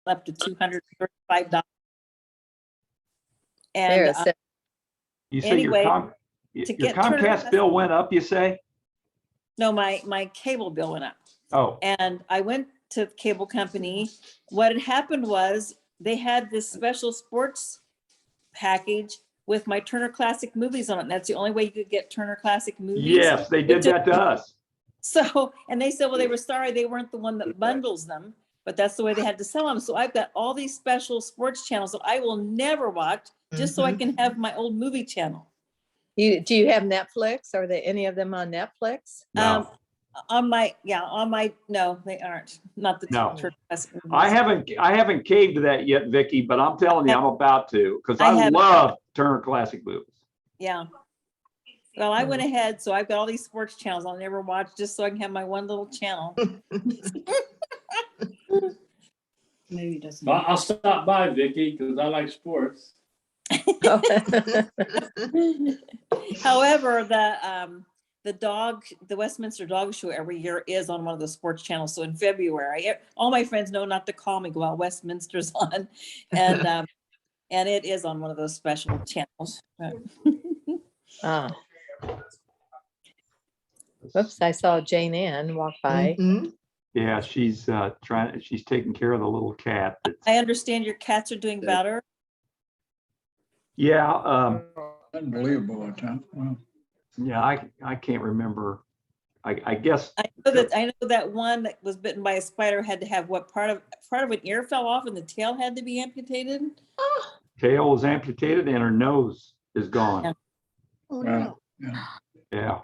up to $235. There, And so You say Anyway, your to your get Turner Comcast Classic- bill went up, you say? no, my cable bill went up. Oh, And I went to the cable company. What had happened was they had this special sports package with my Turner Classic Movies on it. And that's the only way you could get Turner Classic Movies. yes, they did that to us. So, and they said, well, they were sorry they weren't the one that bundles them, but that's the way they had to sell them. So I've got all these special sports channels that I will never watch just so I can have my old movie channel. do you have Netflix? Are there any of them on Netflix? No, No, they aren't. Not the No. Turner Classic Movies. I haven't caved to that yet, Vicky, but I'm telling you, I'm about to, because I I haven't. love Turner Classic Movies. Yeah. Well, I went ahead, so I've got all these sports channels I'll never watch just so I can have my one little channel. Maybe it doesn't. I'll stop by, Vicky, because I like sports. However, the Westminster Dog Show every year is on one of the sports channels. So in February, all my friends know not to call me while Westminster's on, and it is on one of those special channels. Ah. Whoops, I saw Jane Ann walk by. Mhm. Yeah, she's she's taking care of the little cat. I understand your cats are doing better. Yeah, Unbelievable, Tom. Wow. yeah, I can't remember. I guess I know that one that was bitten by a spider had to have part of an ear fell off and the tail had to be amputated. tail was amputated and her nose is gone. Yeah. Oh, Wow. no. Yeah. Yeah.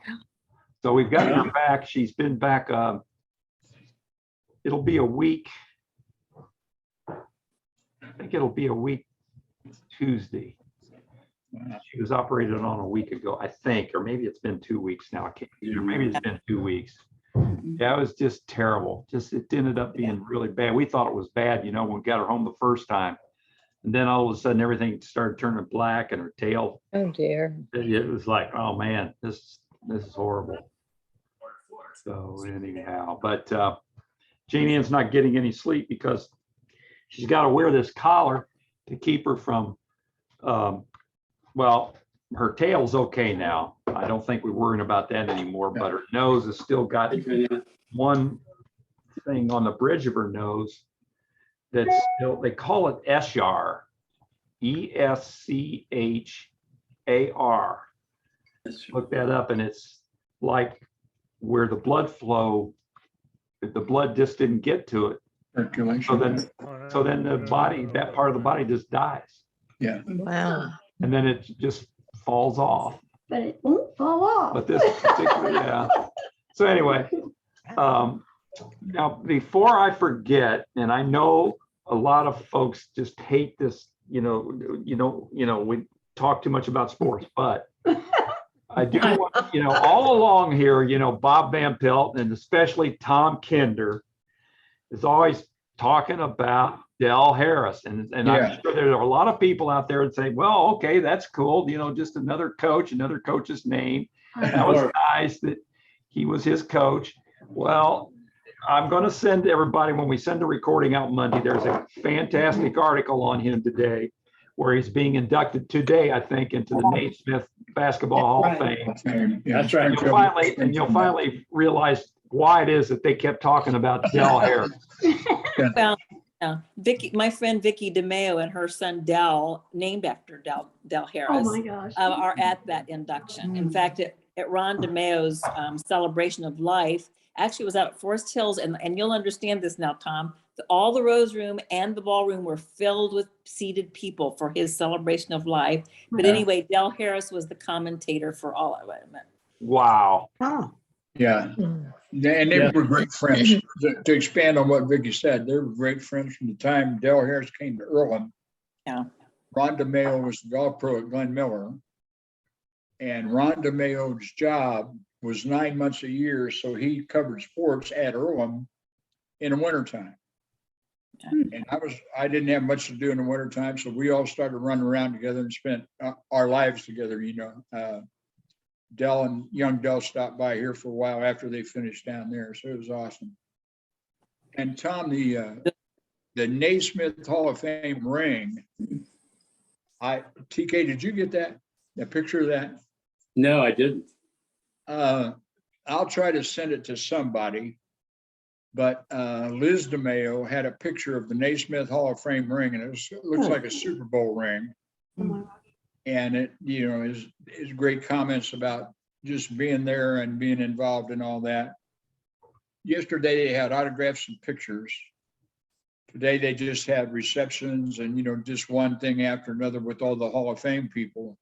So we've got her back. She's been back. It'll be a week. I think it'll be a week Tuesday. Wow. She was operated on a week ago, I think, or maybe it's been 2 weeks now. I can't, or maybe it's been 2 weeks. Yeah, it was just terrible. It ended up being really bad. We thought it was bad, when we got her home the first time. And then all of a sudden everything started turning black and her tail, Oh dear. it was like, oh man, this is horrible. So anyhow, but Janie Ann's not getting any sleep because she's got to wear this collar to keep her from, well, her tail's okay now. I don't think we're worrying about that anymore, but her nose has still got one thing on the bridge of her nose that's still, they call it Eschar, ESCHAR. Look that up, and it's like where the blood flow, the blood just didn't get to it. Circulation. So then the body, that part of the body just dies, Yeah. Wow. and then it just falls off. But it won't fall off. But this particular, yeah. So anyway, now before I forget, and I know a lot of folks just hate this, we talk too much about sports, but I do want, all along here, Bob Van Pelt and especially Tom Kinder is always talking about Del Harris. And I'm sure there are a lot of people out there that say, well, okay, that's cool. Just another coach's name. That was nice that he was his coach. Well, I'm going to send everybody, when we send the recording out Monday, there's a fantastic article on him today where he's being inducted today, I think, into the Naismith Basketball Hall of Fame. Yeah. That's right. You'll finally realize why it is that they kept talking about Del Harris. Well, Vicky, my friend Vicky DeMeo and her son Del, named after Del Harris, Oh my gosh. are at that induction. In fact, at Ron DeMeo's celebration of life, actually it was out at Forest Hills, and you'll understand this now, Tom. All the Rose Room and the ballroom were filled with seated people for his celebration of life. But Yeah. anyway, Del Harris was the commentator for all of it. Wow. Oh, Yeah. Mm. And they were great friends. To expand on what Vicky said, they were great friends from the time Del Harris came to Earlham. Yeah. Ron DeMeo was the golf pro at Glen Miller. And Ron DeMeo's job was 9 months a year, so he covered sports at Earlham in the wintertime. And I didn't have much to do in the wintertime, so we all started running around together and spent our lives together, young Del stopped by here for a while after they finished down there, so it was awesome. And Tom, the Naismith Hall of Fame ring. TK, did you get that? The picture of that? No, I didn't. I'll try to send it to somebody. But Liz DeMayo had a picture of the Naismith Hall of Fame ring, and it looks like a Super Bowl ring. And it, is great comments about just being there and being involved in all that. Yesterday they had autographs and pictures. Today they just had receptions and, just one thing after another with all the Hall of Fame people.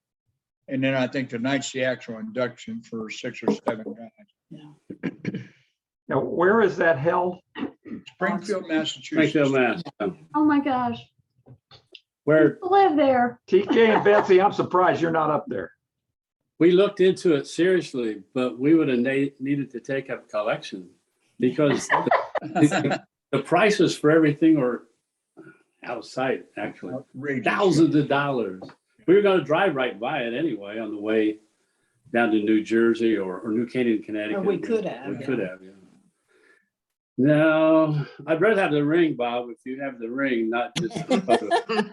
And then I think tonight's the actual induction for 6 or 7 guys. Now, where is that held? Springfield, Massachusetts. Springfield, Mass. Oh my gosh, Where I live there. TK and Betsy, I'm surprised you're not up there. we looked into it seriously, but we would have needed to take up collection because the prices for everything are out of sight, actually. Outrageous. Thousands of dollars. We were going to drive right by it anyway on the way down to New Jersey or New Canaan, Connecticut. we could have, We yeah. could have, yeah. No, I'd rather have the ring, Bob, if you have the ring, not just the photo.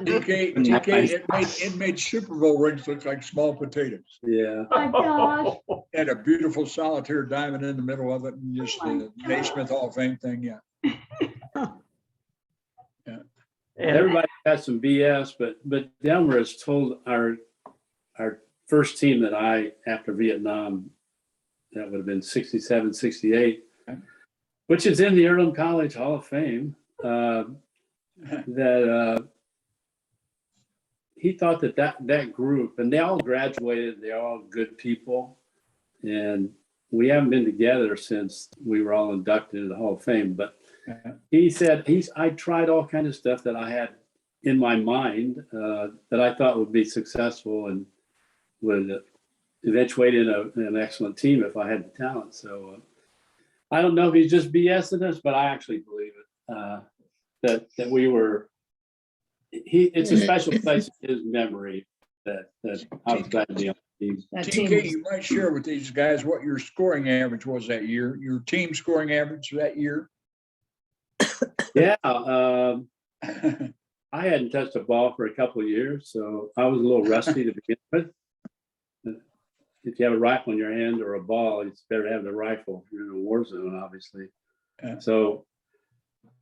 TK, it made Super Bowl rings look like small potatoes. Yeah. Oh my gosh. Had a beautiful solitaire diamond in the middle of it and just the Naismith Hall of Fame thing, yeah. And Everybody has some BS, but Delmer has told our first team that after Vietnam, that would have been 67, 68, which is in the Earlham College Hall of Fame, that he thought that group, and they all graduated, they're all good people, and we haven't been together since we were all inducted into the Hall of Fame, but he said I tried all kinds of stuff that I had in my mind that I thought would be successful and would eventuate in an excellent team if I had the talent. So I don't know if he's just BSing us, but I actually believe it. That we were. It's a special place in his memory that I was glad to be on the team. That team TK, was- you might share with these guys what your scoring average was that year, your team scoring average that year. Yeah. I hadn't touched a ball for a couple of years, so I was a little rusty to begin with. If you have a rifle in your hand or a ball, it's better to have the rifle. You're in a war zone, obviously. Yeah. So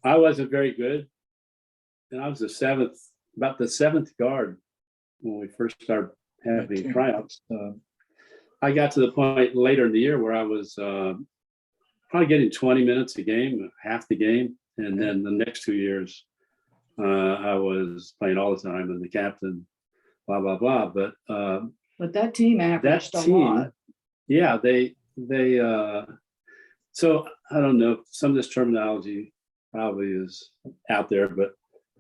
I wasn't very good. And I was about the seventh guard when we first started having tryouts. I got to the point later in the year where I was probably getting 20 minutes a game, half the game. And then the next 2 years, I was playing all the time and the captain, blah, blah, blah. But But that team that averaged a team, lot. yeah, they so I don't know, some of this terminology probably is out there, but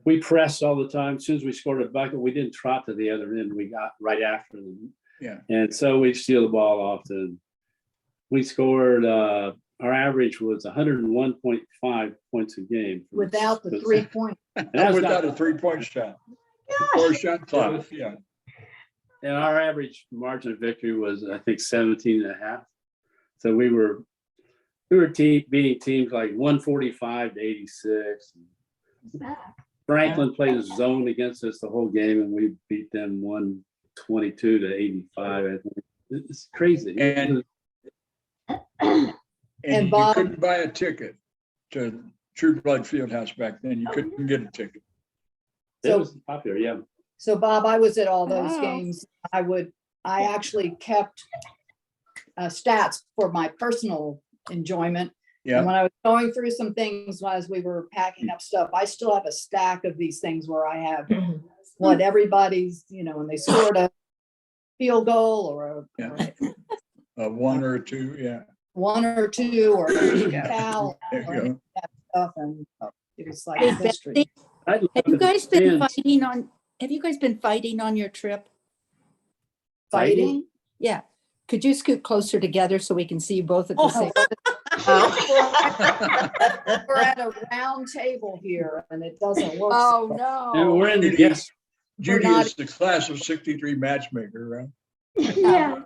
we pressed all the time. As soon as we scored a bucket, we didn't trot to the other end. We got right after them. Yeah. And so we steal the ball often. We scored, our average was 101.5 points a game. Without the 3 point. And that's Without not- a 3-point shot. Or shot clock, yeah. And our average margin of victory was, I think, 17 and a half. So we were beating teams like 145 to 86. Franklin played a zone against us the whole game, and we beat them 122 to 85. I think it's crazy. And And you Bob- couldn't buy a ticket to True Blood Fieldhouse back then. You couldn't get a ticket. It was popular, yeah. So Bob, I was at all those Wow. games. I actually kept stats for my personal enjoyment. And Yeah, when I was going through some things as we were packing up stuff, I still have a stack of these things where I have what everybody's, when they scored a field goal or Yeah. One or two, yeah. one or two or a foul There or you any go. of that stuff. And it was like Hey, history. Betsy, I'd love Have you to guys been stand- fighting on, have you guys been fighting on your trip? Fighting. Yeah. Could you scoot closer together so we can see you both at the Oh. same? We're at a round table here and it doesn't work. Oh, Yeah, no. we're in the yes. Judy not- is the class of 63 matchmaker, right? Yeah.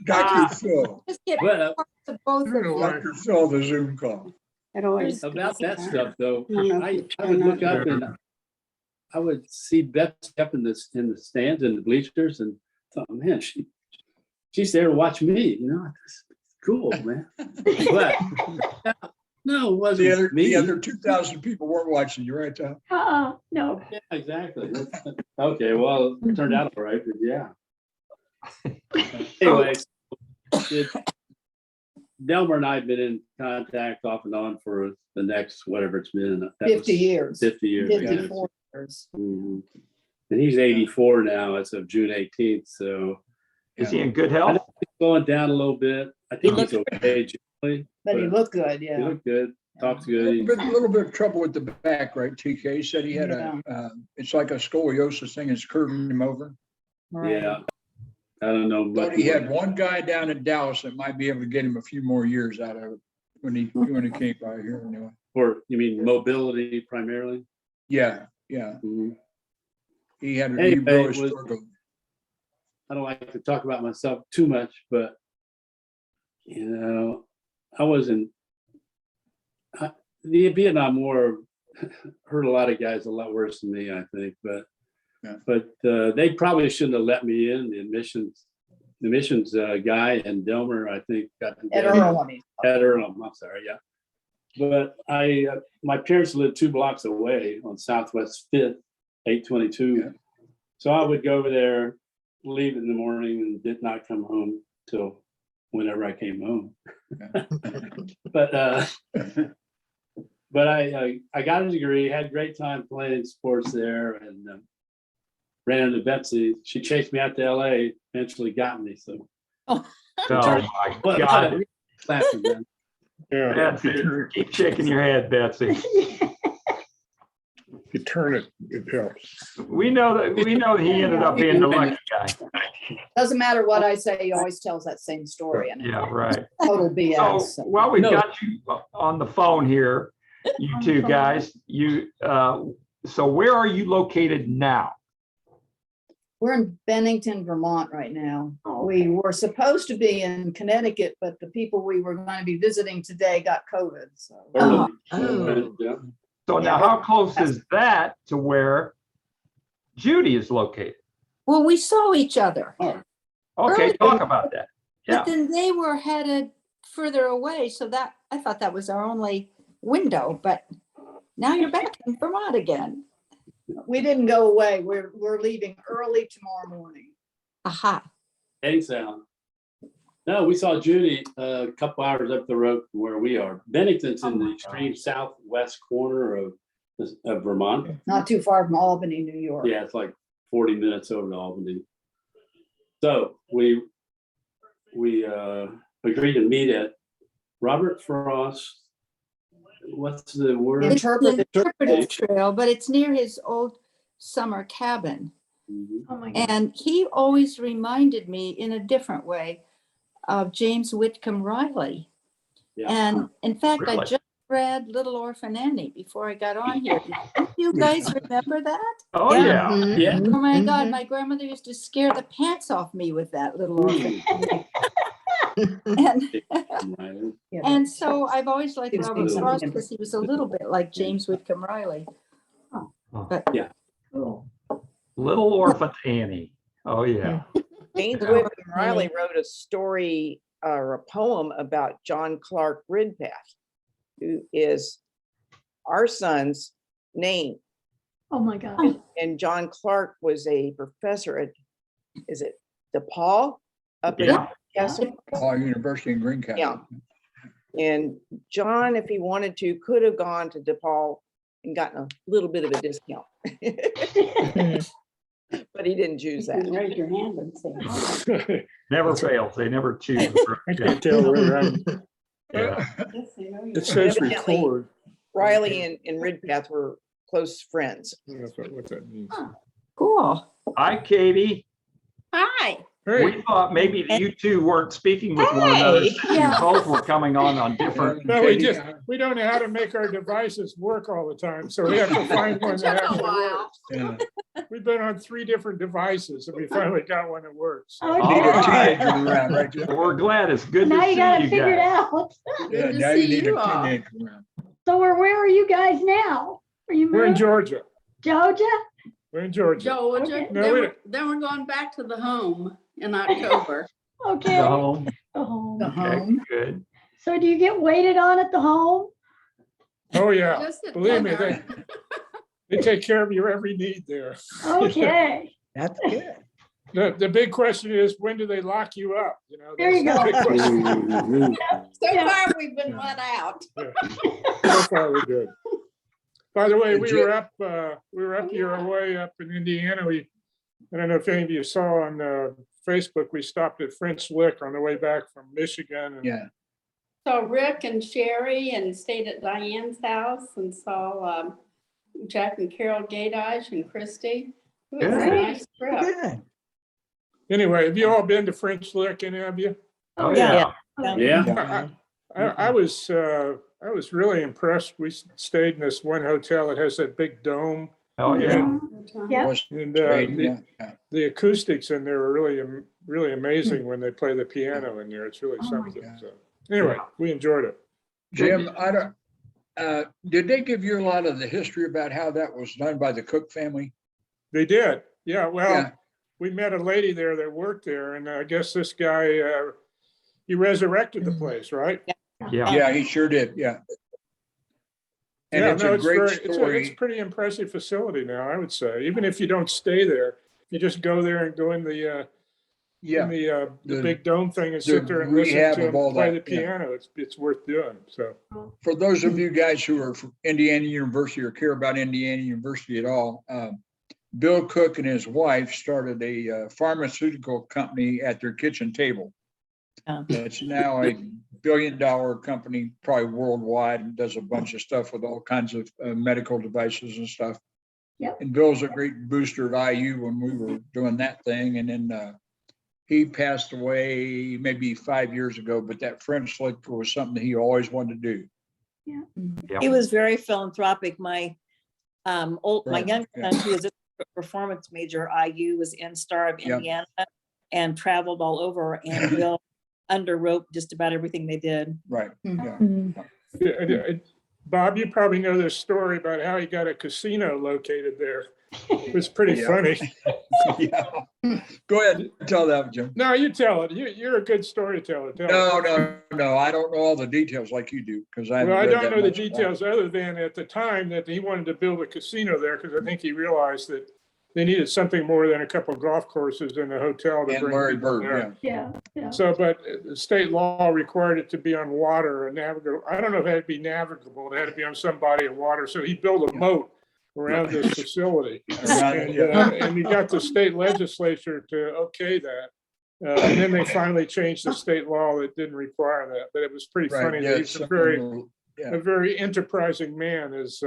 Dr. Phil, Just get But parts of both of you. Dr. Phil, the Zoom call. It always. About that stuff though, I don't know if I it's would been look up and I would see Betsy up in the stands in the bleachers and thought, man, she's there to watch me, you know, it's cool, man. But no, it The wasn't other, me. the other 2,000 people weren't watching you, right, Tom? No. Yeah, exactly. Okay, well, it turned out all right, but yeah. Anyways, Delmer and I have been in contact off and on for the next, whatever it's been. That was 50 years. 50 years. I guess. 54 years. Mhm. And he's 84 now as of June 18th, so Is he in good I health? think he's going down a little bit. I think he's okay generally. But he looked good, He yeah. looked good, talks A good. little bit of trouble with the back, right, TK? He said he had it's like a scoliosis thing is curving him over. Right. Yeah. I don't know. But much he had more. one guy down in Dallas that might be able to get him a few more years out of it when he came by here anyway. Or you mean mobility primarily? Yeah. Mhm. He had a Anyway, really it was- struggle. I don't like to talk about myself too much, but you know, the Vietnam War hurt a lot of guys a lot worse than me, I think. But Yeah. They probably shouldn't have let me in. The admissions guy and Delmer, I think, got At together. Earl. At Earlham, I'm sorry, yeah. But my parents lived 2 blocks away on Southwest 5th, 822. Yeah. So I would go over there, leave in the morning, and did not come home till whenever I came home. But I got a degree, had a great time playing sports there, and ran into Betsy. She chased me out to LA, eventually got me. So Oh my Well, God. classic, man. Betsy, keep shaking your head, Betsy. You turn it, it helps. We know that he ended up being the lucky guy. Doesn't matter what I say, he always tells that same story and Yeah, right. total So BS. while we've No. got you on the phone here, you two guys, so where are you located now? We're in Bennington, Vermont right now. We were supposed to be in Connecticut, but the people we were going to be visiting today got COVID, so. Early. Oh. Yeah. So now how close is that to where Judy is located? Well, we saw each other, Okay, Early. talk about that. but Yeah, then they were headed further away. So that I thought that was our only window, but now you're back in Vermont again. We didn't go away. We're leaving early tomorrow morning. Aha. Heading south. No, we saw Judy a couple hours up the road from where we are. Bennington's in the extreme southwest corner of Vermont. Not too far from Albany, New York. Yeah, it's like 40 minutes over to Albany. So we agreed to meet at Robert Frost. What's the word? It's the Interpretive interpretive trail, but it's near his old summer cabin. Mhm. Oh my God. And he always reminded me in a different way of James Whitcomb Riley. Yeah. And in fact, I Really? just read Little Orphan Annie before I got on here. Do you guys remember that? oh, Yeah. yeah. Mhm. Yeah. Oh my God, Mhm. my grandmother used to scare the pants off me with that Little Orphan Annie. And, Yeah. and so I've always liked He was Robert being Frost something because he was a little bit like James Whitcomb Riley. But Little Orphan Annie. Oh, yeah. James Little Whitcomb Orphan Riley Annie. wrote a story or a poem about John Clark Ridpath, who is our son's name. Oh my God. And John Clark was a professor at, is it DePaul? Up in Yeah. Castle? Paul University in Greencastle. Yeah. And John, if he wanted to, could have gone to DePaul and gotten a little bit of a discount. But he didn't choose You can that. raise your hand and say. Never fails. They never choose. I Yeah. can tell where I'm, Yeah. it says Evidently- record. Riley and Ridpath were close friends. That's what that means. cool. Hi, Katie. Hi. Hey, We thought maybe you two weren't speaking with one another. Hey. since You both were coming on different. no, we don't know how to make our devices work all the time, so we have to find one that actually works. Yeah. We've been on 3 different devices and we finally got one that works. You need All a right. teenager around, right? Jeff? We're glad. It's good to Now you see gotta you figure it guys. out. Yeah, to now you see need you a all. teenager around. So where are you guys now? Are you We're in moved? Georgia. Georgia? We're in Georgia. Okay. No, Then we we're going back to the home in October. Okay. The home. The home. The Okay, home. good. So do you get waited on at the home? Oh, yeah. Just at Believe me, dinner. they take care of your every need there. Okay. That's good. The big question is, when do they lock you up? You know, There you that's the go. big question. Mhm. So Yeah. far, we've been let out. So far, we're good. By the way, Hey, we Jim. were up your way up in Indiana. I don't know if any of you saw on Facebook, we stopped at French Lick on the way back from Michigan. And Yeah. Saw Rick and Sherry and stayed at Diane's house and saw Jack and Carol Gadish and Christy. It was a Good. nice trip. Good. Anyway, have you all been to French Lick, any of you? Oh, Yeah. yeah. Yeah. I was really impressed. We stayed in this one hotel that has that big dome. Oh, yeah. Yeah. Was And paid, yeah. the acoustics in there are really amazing when they play the piano in there. It's really Oh, my something. God. So anyway, we enjoyed it. Jim, I don't, did they give you a lot of the history about how that was done by the Cook family? They did. Yeah. Well, Yeah. we met a lady there that worked there, and I guess this guy, he resurrected the place, right? Yeah. Yeah, he sure did. Yeah. And Yeah, it's no, a great it's a story. pretty impressive facility now, I would say. Even if you don't stay there, if you just go there and go in the Yeah. the The- big dome thing and the sit there and listen rehab to of him all play the that, yeah. piano, it's worth doing. So For those of you guys who are from Indiana University or care about Indiana University at all, Bill Cook and his wife started a pharmaceutical company at their kitchen table. Oh. It's now a billion-dollar company, probably worldwide, and does a bunch of stuff with all kinds of medical devices and stuff. Yep. And Bill's a great booster at IU when we were doing that thing. And then he passed away maybe 5 years ago, but that French Lick was something he always wanted to do. He was very philanthropic. My Right, young yeah. son, who was a performance major, IU, was in Star of Yep. Indiana and traveled all over, and Bill underwrote just about everything they did. Right, yeah. Bob, you probably know this story about how he got a casino located there. It was pretty Yeah. funny. Yeah. Go ahead and tell that, Jim. No, you tell it. You're a good storyteller. Tell it. No, I don't know all the details like you do, because I. Well, I don't know the details other than at the time that he wanted to build a casino there because I think he realized that they needed something more than a couple of golf courses and a hotel to And bring Larry people Bird, there. yeah. Yeah. So, but the state law required it to be on water and navigable. I don't know if it had to be navigable. It had to be on some body of water. So he built a moat around this facility. And he got the state legislature to okay that. And then they finally changed the state law that didn't require that. But it was pretty funny. That he's a very enterprising man, as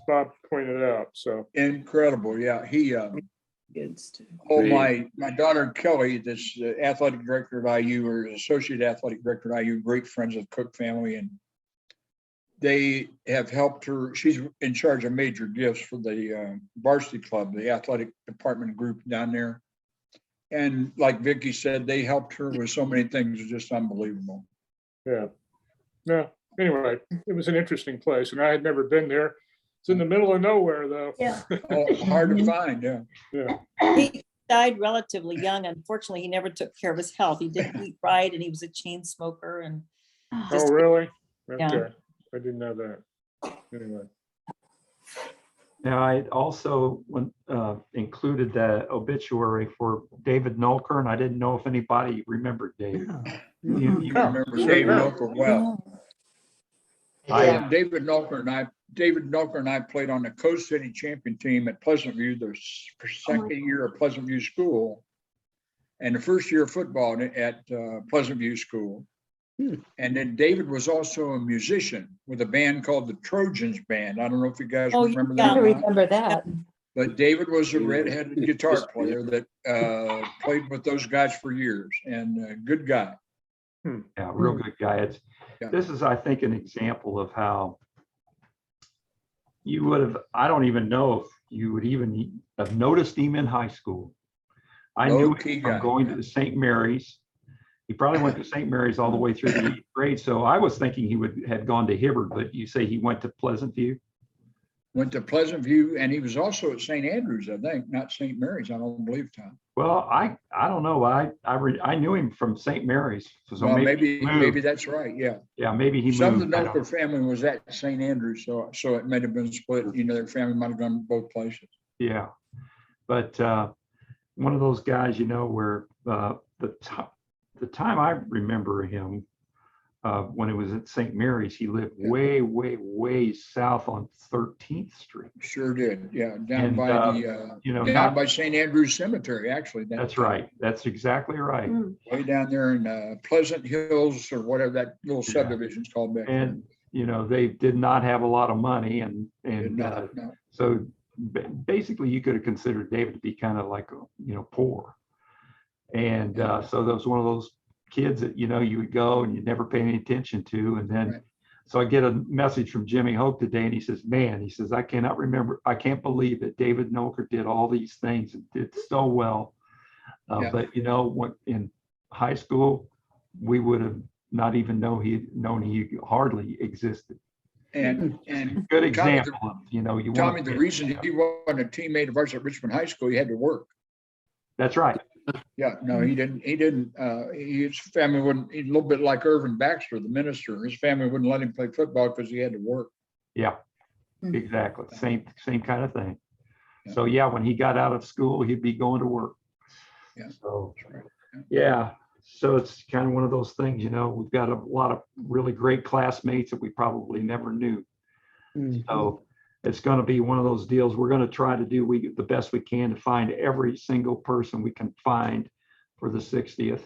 Bob pointed out. So Incredible, yeah. He, my daughter Kelly, that's the athletic director at IU, or associate athletic director at IU, great friends of the Cook family, and they have helped her. She's in charge of major gifts for the varsity club, the athletic department group down there. And like Vicky said, they helped her with so many things. It's just unbelievable. yeah. No, anyway, it was an interesting place, and I had never been there. It's in the middle of nowhere, though. Yeah. Oh, hard to find, yeah. Yeah. He died relatively young. Unfortunately, he never took care of his health. He didn't eat right, and he was a chain smoker. And Oh, really? Yeah. Okay. I didn't know that. Anyway. Now, I also included the obituary for David Nolker, and I didn't know if anybody remembered David. You Remember sure David enough. Nolker well. I- David Nolker and I played on the Coast City champion team at Pleasant View, the second year of Pleasant View School, and the first year of football at Pleasant View School. And then David was also a musician with a band called the Trojans Band. I don't know if you guys Oh, remember yeah. that. I or not. remember that. But David was a redheaded guitar player that played with those guys for years, and a good guy. Yeah, real good guy. Yeah. This is, I think, an example of how you would have, I don't even know if you would even have noticed him in high school. I knew Low-key him from guy, going yeah. to the St. Mary's. He probably went to St. Mary's all the way through the 8th grade. So I was thinking he would have gone to Hibbard, but you say he went to Pleasant View? Went to Pleasant View, and he was also at St. Andrews, I think, not St. Mary's, I don't believe, Tom. Well, I don't know. I knew him from St. Mary's. So Well, maybe he maybe moved. that's right, yeah. Yeah, maybe he Some of moved. the I don't Noker family was at St. Andrews, so it might have been split, their family might have gone both places. Yeah, but one of those guys, where the time I remember him, when it was at St. Mary's, he lived way, way, way south on 13th Street. Sure did, yeah, down And, by down not- by St. Andrews Cemetery, actually. That's right. That's exactly right. Way down there in Pleasant Hills or whatever that little Yeah. subdivision's called back then. And, they did not have a lot of money. Did And not, no. so basically you could have considered David to be kind of like, poor. And so that was one of those kids that, you would go and you'd never pay any attention to. And then, Right. so I get a message from Jimmy Hope today, and he says, I can't believe that David Noker did all these things and did so well. Yeah. But, when in high school, we would have not even known he hardly existed. And Good Tommy, example of, you Tommy, want the reason he wasn't a teammate of ours at Richmond High School, he had to work. That's right. Yeah, no, he didn't, his family wouldn't, he's a little bit like Irvin Baxter, the minister. His family wouldn't let him play football because he had to work. Yeah, Mhm. exactly. Same kind of thing. Yeah. So yeah, when he got out of school, he'd be going to work. Yeah. So, That's right. yeah, so it's kind of one of those things, we've got a lot of really great classmates that we probably never knew. So it's going to be one of those deals. We're going to try to do the best we can to find every single person we can find for the 60th.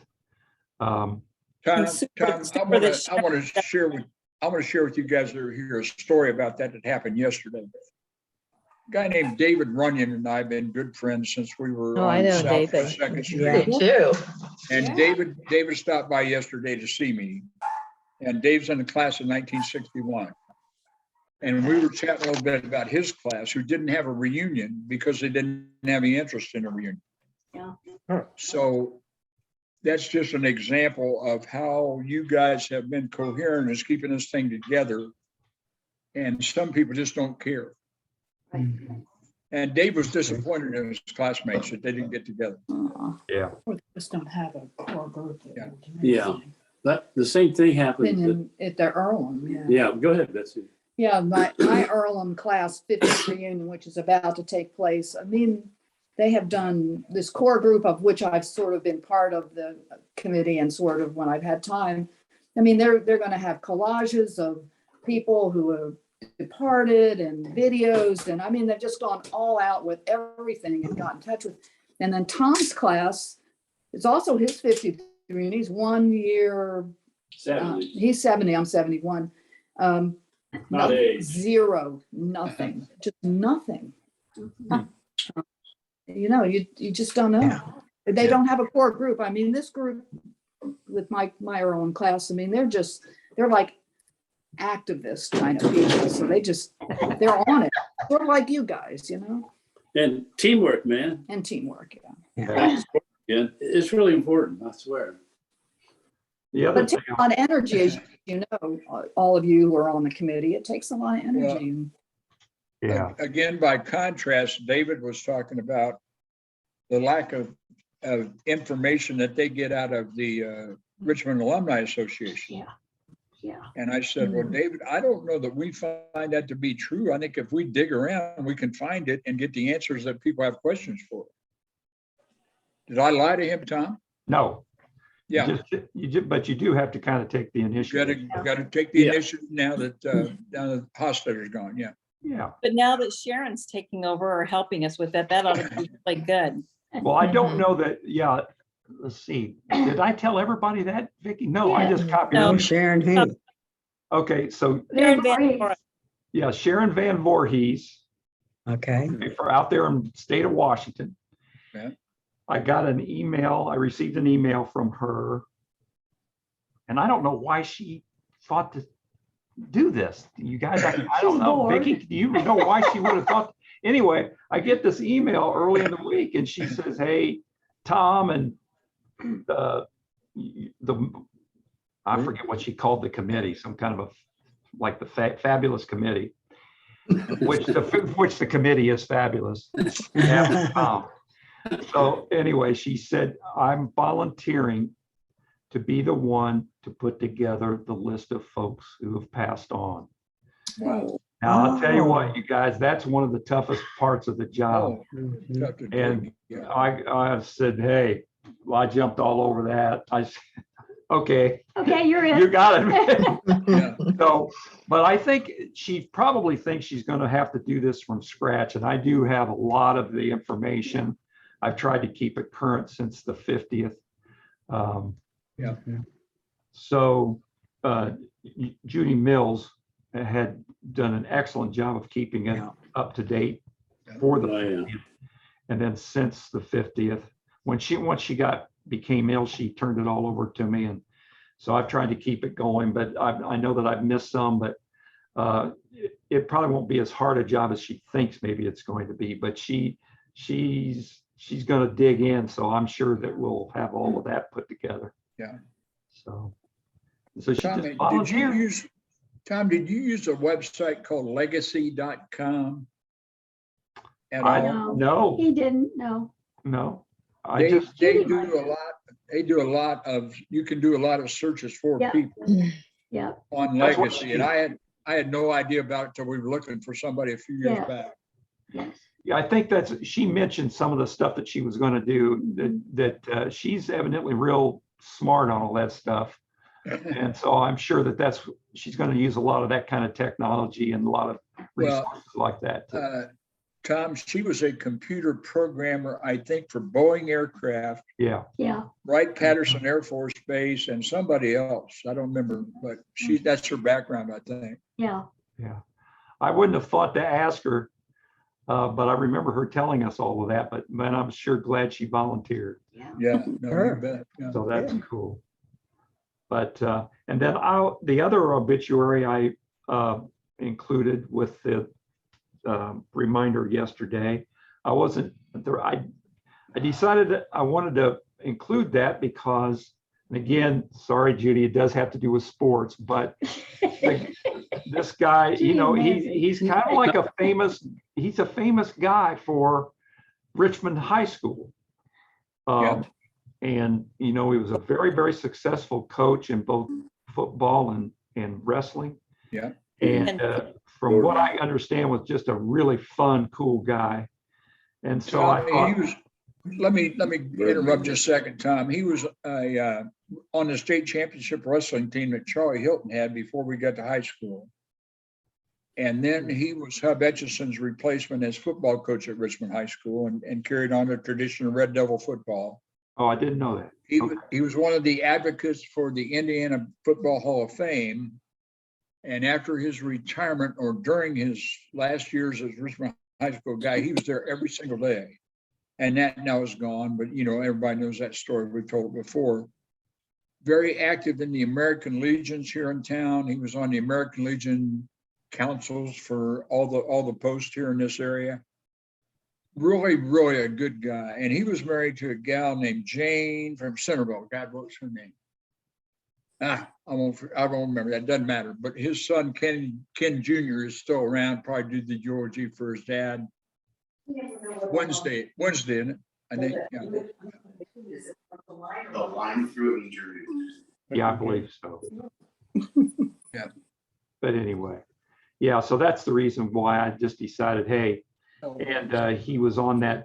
Tom, super- I super want that to, I want to share with you guys that are here a story about that happened yesterday. A guy named David Runyon and I have been good friends since we were Oh, I on know South David. Second Yeah. Street. Too. And Yeah. David stopped by yesterday to see me. And Dave's in the class of 1961. And we were chatting a little bit about his class, who didn't have a reunion because they didn't have any interest in a reunion. Yeah. So that's just an example of how you guys have been coherent as keeping this thing together. And some people just don't care. And Dave was disappointed in his classmates that they didn't get together. Yeah. Or they just don't have a core group. that Yeah. will do Yeah. anything. But the same thing happened. Been at the Earlham, yeah. Yeah, go ahead, Betsy. Yeah, my Earlham class 50th reunion, which is about to take place. I mean, they have done this core group of which I've sort of been part of the committee and sort of when I've had time. I mean, they're going to have collages of people who have departed and videos. And I mean, they've just gone all out with everything and got in touch with. And then Tom's class, it's also his 50th reunion. He's 1 year, 70. he's 70, I'm 71. Not Nothing, age. zero, nothing, just nothing. You just don't know. They don't have a core group. I mean, this group with my Earlham class, I mean, they're like activist kind of people. So they're on it. Sort of like you guys, And teamwork, man. and teamwork. Yeah. Yeah, it's really important, I swear. The other But it thing, takes a lot of energy, as you know, all of you who are on the committee, it takes a lot of energy. yeah, Again, by contrast, David was talking about the lack of information that they get out of the Richmond Alumni Association. Yeah. And I said, well, David, I don't know that we find that to be true. I think if we dig around, we can find it and get the answers that people have questions for. Did I lie to him, Tom? no. Yeah, But you do have to kind of take the you initiative. gotta take the Yeah. initiative now that Hostetler's gone, yeah. Yeah. But now that Sharon's taking over or helping us with that ought to be like good. Well, I don't know that, yeah, let's see. Did I tell everybody that, Vicky? No, I just copied. No. it. Sharon who? Okay, so, Sharon Van Voorhis. yeah, Sharon Van Voorhees, Okay. for out there in the state of Washington. Yeah. I received an email from her. And I don't know why she thought to do this. You guys, I don't know. bored. Vicky, do you know why she would have thought? Anyway, I get this email early in the week and she says, hey, Tom and I forget what she called the committee, some kind of like the fabulous committee, which the committee is fabulous. So anyway, she said, I'm volunteering to be the one to put together the list of folks who have passed on. Wow. Now, I'll tell you what, you guys, that's one of the toughest parts of the job. Tough to And take, yeah. I said, hey, well, I jumped all over that. I said, okay, Okay, you're you in. got it. Yeah. So, but I think she probably thinks she's going to have to do this from scratch. And I do have a lot of the information. I've tried to keep it current since the 50th. Yeah. So Judy Mills had done an excellent job of keeping it up to date for the Oh, yeah. 50th. And then since the 50th, once she became ill, she turned it all over to me. And so I've tried to keep it going, but I know that I've missed some, but it probably won't be as hard a job as she thinks maybe it's going to be, but she's going to dig in. So I'm sure that we'll have all of that put together. Yeah. So she Tom, just volunteered. Tom, did you use a website called legacy.com? At I all? no, He didn't, no. no. I They, just they do a lot. They do a lot of, you can do a lot of searches for Yeah. people Yeah, on That's what legacy. she- And I had no idea about it till we were looking for somebody a few years Yeah. back. yes. Yeah, I think she mentioned some of the stuff that she was going to do, that she's evidently real smart on all that stuff. And so I'm sure that she's going to use a lot of that kind of technology and a lot of Well, resources like that. Tom, she was a computer programmer, I think, for Boeing Aircraft, Yeah. Yeah, Wright-Patterson Air Force Base, and somebody else. I don't remember, but that's her background, I think. yeah. Yeah. I wouldn't have thought to ask her, but I remember her telling us all of that, but man, I'm sure glad she volunteered. Yeah, no, you bet. Yeah. So that's cool. But, and then the other obituary I included with the reminder yesterday, I wasn't there. I decided that I wanted to include that because, and again, sorry, Judy, it does have to do with sports, but this guy, he's kind of like he's a famous guy for Richmond High School. And, he was a very, very successful coach in both football and wrestling. Yeah. And from what I understand, was just a really fun, cool guy. And so I thought, he was, let me interrupt just a second, Tom. He was on the state championship wrestling team that Charlie Hilton had before we got to high school. And then he was Hub Etchison's replacement as football coach at Richmond High School and carried on the tradition of Red Devil football. oh, I didn't know that. He was one of the advocates for the Indiana Football Hall of Fame. And after his retirement or during his last years as Richmond High School guy, he was there every single day. And that now is gone, but everybody knows that story we've told before. Very active in the American Legions here in town. He was on the American Legion councils for all the posts here in this area. Really, really a good guy. And he was married to a gal named Jane from Centerville. God, what's her name? I won't remember. That doesn't matter. But his son, Ken Jr. is still around, probably did the eulogy for his dad. Wednesday, isn't it? I think, yeah. The line through injury. Yeah, I believe so. Yeah. But anyway, yeah, so that's the reason why I just decided, hey, and he was on that,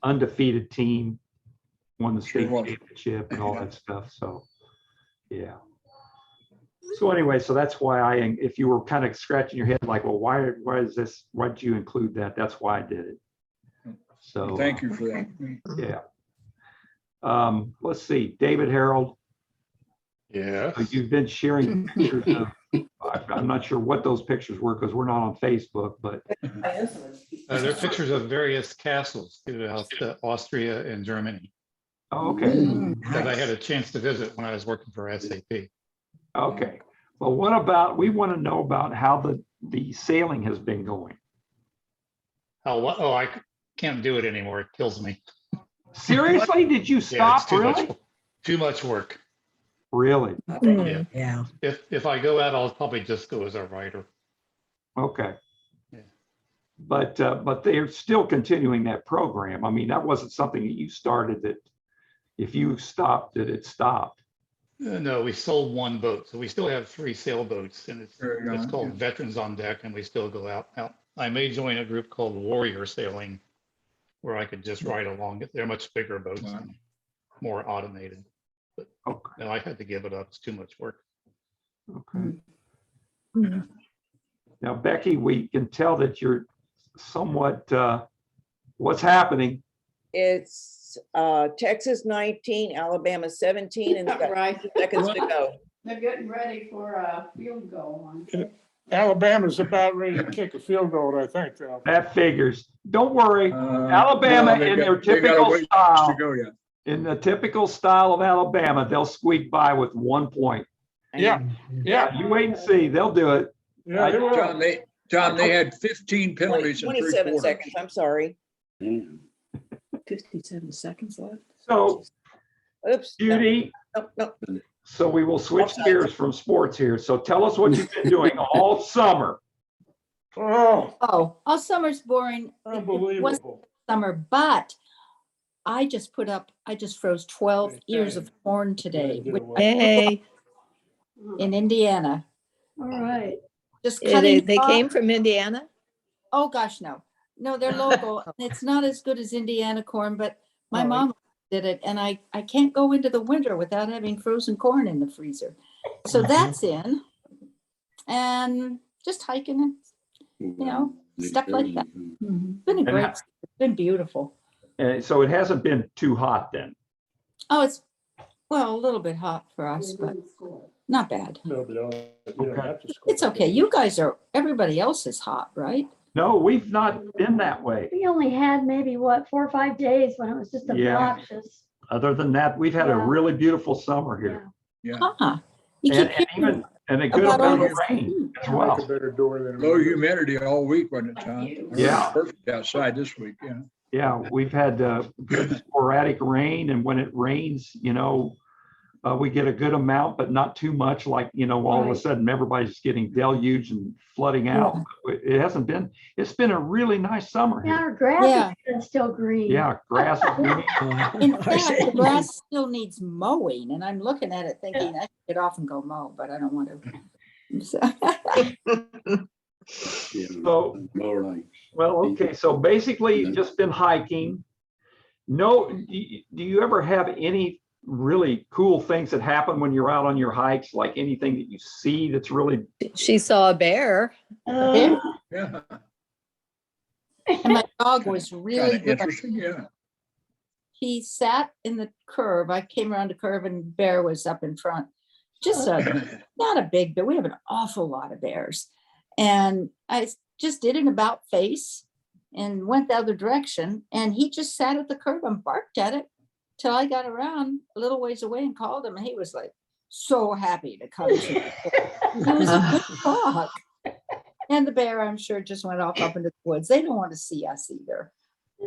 undefeated team, won the state championship and all that stuff. So, yeah. So anyway, so that's why if you were kind of scratching your head, like, well, why is this? Why did you include that? That's why I did it. So Thank you for that. Yeah. Let's see, David Harold. Yeah. You've been sharing pictures of, I'm not sure what those pictures were because we're not on Facebook, but. They're pictures of various castles throughout Austria and Germany Oh, okay. that I had a chance to visit when I was working for SAP. Okay. Well, we want to know about how the sailing has been going. I can't do it anymore. It kills me. Seriously? Did you Yeah, stop? it's too Really? much. Too much work. Really? Yeah. Yeah. If I go out, I'll probably just go as a writer. Okay. Yeah. But they're still continuing that program. I mean, that wasn't something that you started that if you stopped it, it stopped. No, we sold one boat, so we still have 3 sailboats, and There you it's go, called yeah. Veterans on Deck, and we still go out. I may join a group called Warrior Sailing, where I could just ride along. They're much bigger boats, Wow. and more automated. But Okay. no, I had to give it up. It's too much work. Okay. Mhm. Now, Becky, we can tell that you're somewhat, what's happening? It's Texas 19, Alabama 17, and it's got Right. 2 seconds to go. They're getting ready for a field goal on. Alabama's about ready to kick a field goal, I think, though. That figures. Don't worry. No, Alabama they in got- their they got a typical ways style, To go yet. in the typical style of Alabama, they'll squeak by with 1 point. Yeah, yeah, You wait and see. They'll do it. yeah, they will. John, they had 15 penalties in 3 27 quarters. seconds, I'm sorry. 57 seconds left. So, Oops. no, Judy, no. so we will switch Offside. gears from sports here. So tell us what you've been doing all summer. Oh, Oh, all summer's boring. It wasn't unbelievable. summer, but I just froze 12 ears of corn today Get with away. Hey, in Indiana. All right. Just they, cutting. they off- came from Indiana? Oh, gosh, no. No, they're local. It's not as good as Indiana corn, but my Oh, mom did it. And I can't go into the winter without having frozen corn in the freezer. So that's in. And just hiking and, stuff like that. It's been a And great, ha- it's been beautiful. And so it hasn't been too hot then. Oh, it's, well, a little bit hot for us, but not bad. No, but you don't have to score. It's okay. You guys are, everybody else is hot, right? No, we've not been that way. We only had maybe 4 or 5 days when it was just Yeah. obnoxious. Other than that, we've had a Yeah. really beautiful summer here. Yeah. Huh. You And, keep and hearing even, and a good about all amount of this rain heat. as Make a well. better door than. Low humidity all week, wasn't it, Tom? It was Yeah. Perfect outside this week, yeah. Yeah, we've had good sporadic rain, and when it rains, we get a good amount, but not too much, like, all of a Right. sudden everybody's getting deluged and flooding out. It hasn't been, it's been a really nice summer Yeah, here. our grass Yeah. is still green. Yeah, grass is green. In fact, the grass still needs mowing, and I'm looking at it thinking I should get off and go mow, but I don't want to. So- So, well, okay, so basically you've just been hiking. No, do you ever have any really cool things that happen when you're out on your hikes? Like anything that you see that's really, She saw a bear. Oh, Yeah, And my dog was kind really of good. interesting, yeah. He sat in the curve. I came around the curve and bear was up in front. Just not a big bear. We have an awful lot of bears. And I just did an about face and went the other direction. And he just sat at the curb and barked at it till I got around a little ways away and called him. And he was like so happy to come to me. He was a good dog. And the bear, I'm sure, just went off up into the woods. They don't want to see us either.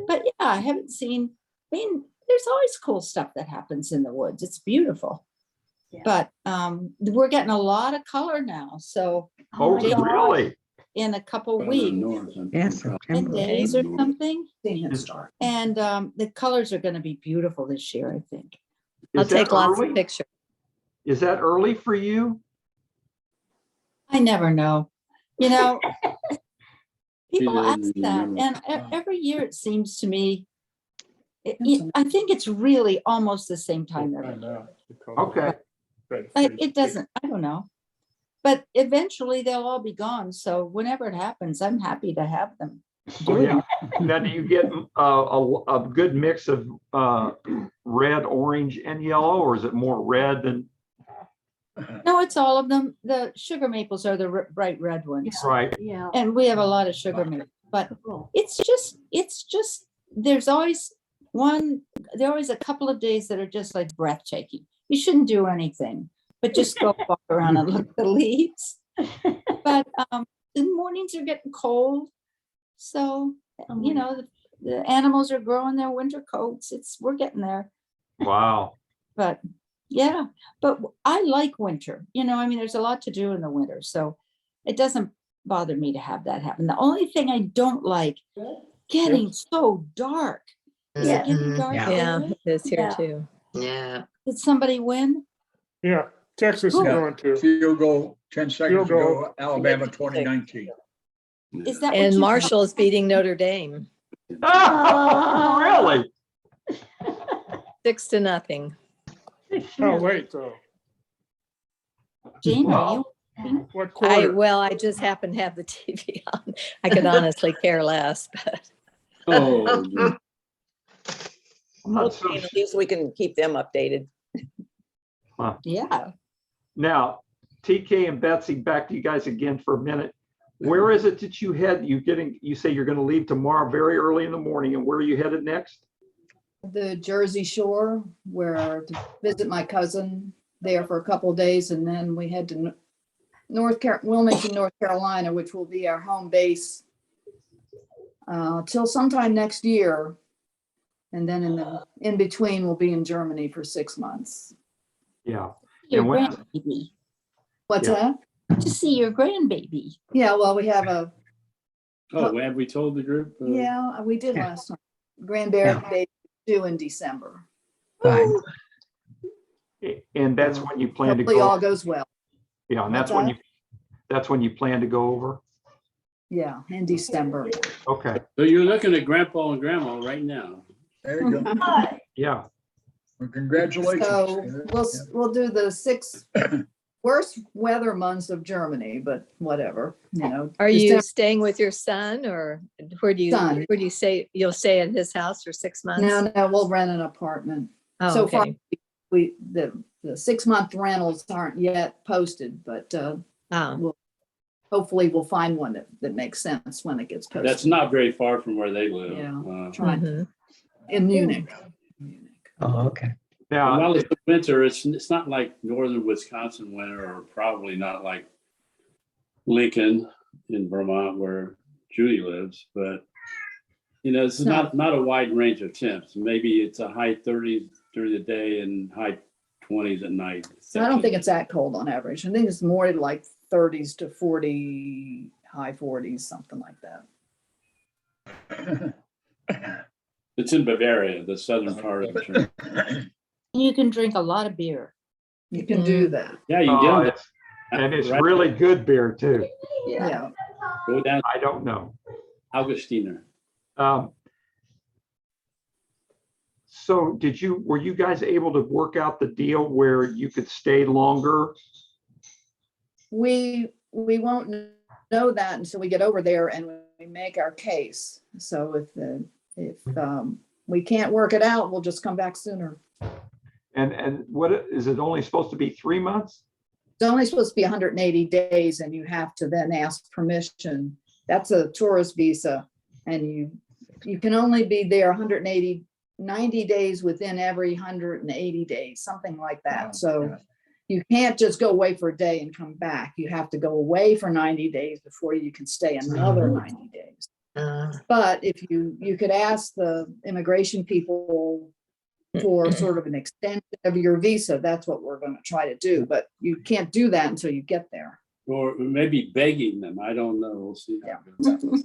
But yeah, I haven't seen, there's always cool stuff that happens in the woods. It's beautiful. Yeah. But we're getting a lot of color now. So oh, my God. really? in a couple weeks, Yes. 10 days or something. Seeing it start. And the colors are going to be beautiful this year, I think. I'll Is that take lots early? of pictures. Is that early for you? I never know. People didn't ask even that, remember. and every year it seems to me, I think it's really almost the same time every year. Okay. It doesn't, I don't know. But eventually they'll all be gone. So whenever it happens, I'm happy to have them. Oh, yeah. Now, do you get a good mix of red, orange, and yellow, or is it more red than, No, it's all of them. The sugar maples are the bright red ones. right? yeah. And we have a lot of sugar maples, but Cool. it's just, there's always a couple of days that are just like breathtaking. You shouldn't do anything, but just go walk around and look at the leaves. But the mornings are getting cold. So, the animals are growing their winter coats. We're getting there. Wow. But Yeah, but I like winter, I mean, there's a lot to do in the winter, so it doesn't bother me to have that happen. The only thing I don't like, getting so dark. Is it getting Mhm. dark Yeah. Yeah, there? it is here Yeah. too. Yeah. Did somebody win? Yeah, Texas is Cool. going to. Field goal, 10 seconds goal. ago, Alabama 2019. Is that what And you- Marshall's beating Notre Dame Really? 6-0. Oh, wait, though. Jane, are you? What quarter? I just happen to have the TV on. I could honestly care less, but Oh, I'm not so At least we can keep them updated. Yeah. Now, TK and Betsy, back to you guys again for a minute. Where is it that you head? You say you're going to leave tomorrow very early in the morning, and where are you headed next? The Jersey Shore, where to visit my cousin there for a couple of days, and then we head to Wilmington, North Carolina, which will be our home base till sometime next year. And then in between, we'll be in Germany for 6 months. Yeah. Your And when- grandbaby. What's Yeah. that? To see your grandbaby. Yeah, well, we have a, oh, have we told the group? yeah, we did last time. Grandbaby due in December. And that's when you plan to Hopefully all go. goes well. Yeah, and What's that's when you plan to go over. Yeah, in December. Okay. So you're looking at grandpa and grandma right now. There you go. Yeah. Well, congratulations. So we'll do the 6 worst weather months of Germany, but whatever, are you December- staying with your son, or where do Son. you say you'll stay at his house for 6 months? No, we'll rent an apartment. Oh, So far, okay. the 6-month rentals aren't yet posted, but Oh, hopefully we'll find one that makes sense when it gets posted. That's not very far from where they live. Yeah. Trying mhm. in Munich. Oh, okay. Now, While it's winter, it's not like northern Wisconsin winter, or probably not like Lincoln in Vermont where Judy lives, but it's No. not a wide range of temps. Maybe it's a high 30s during the day and high 20s at night. So I don't think it's that cold on average. I think it's more like 30s to 40, high 40s, something like that. It's in Bavaria, the southern part of Germany. You can drink a lot of beer. You can do that. Yeah, you get them. and it's really good beer too. Yeah. Go down I don't know. Augustiner. So were you guys able to work out the deal where you could stay longer? We won't know that until we get over there and we make our case. So if we can't work it out, we'll just come back sooner. And what is it only supposed to be 3 months? It's only supposed to be 180 days, and you have to then ask permission. That's a tourist visa, and you can only be there 90 days within every 180 days, something like that. So you can't just go away for a day and come back. You have to go away for 90 days before you can stay another 90 days. But if you could ask the immigration people for sort of an extension of your visa, that's what we're going to try to do. But you can't do that until you get there. Or maybe begging them. I don't know. We'll see. How it goes.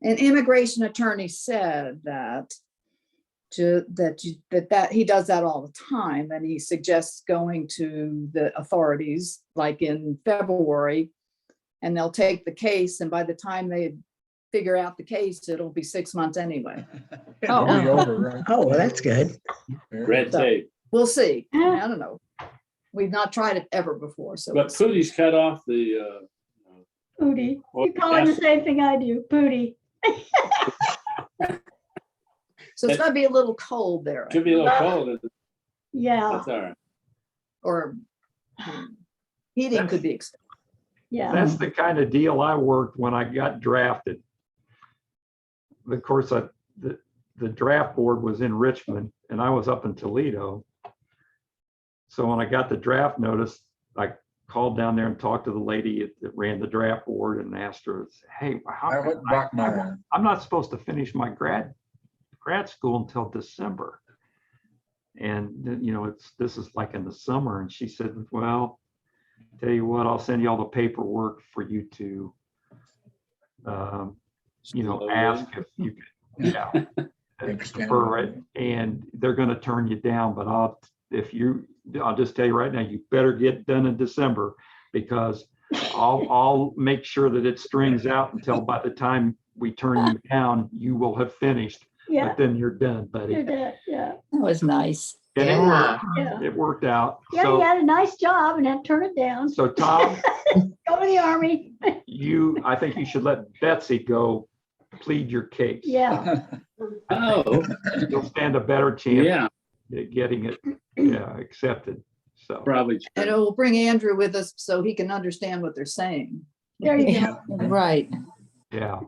An immigration attorney said that he does that all the time, and he suggests going to the authorities like in February, and they'll take the case, and by the time they figure out the case, it'll be 6 months anyway. It'll be over, right? Oh, well, that's good. Red tape. We'll see. I don't know. We've not tried it ever before, so But Pootie's cut off the. Booty. Well, You call it the yes. same thing I do, booty. it's going to be a little cold there, Could be a little cold. Yeah, That's all right. or heating could be extended. yeah. That's the kind of deal I worked when I got drafted. Of course, the draft board was in Richmond and I was up in Toledo. So when I got the draft notice, I called down there and talked to the lady that ran the draft board and asked her, hey, I went back now. I'm not supposed to finish my grad school until December. And, this is like in the summer. And she said, well, tell you what, I'll send you all the paperwork for you to, ask if you could, defer it, and they're going to turn you down. But I'll just tell you right now, you better get done in December, because I'll make sure that it strings out until by the time we turn you down, you will have finished. Yeah, But then you're done, buddy. you're dead, yeah. That was nice. And Yeah. it worked out. Yeah, you had a nice job and then turn it down. So Tom, Go to the army. I think you should let Betsy go plead your case. Yeah, Oh, You'll stand a better chance yeah, at getting it, accepted. So, probably. And it will bring Andrew with us so he can understand what they're saying, there you go. Right. yeah.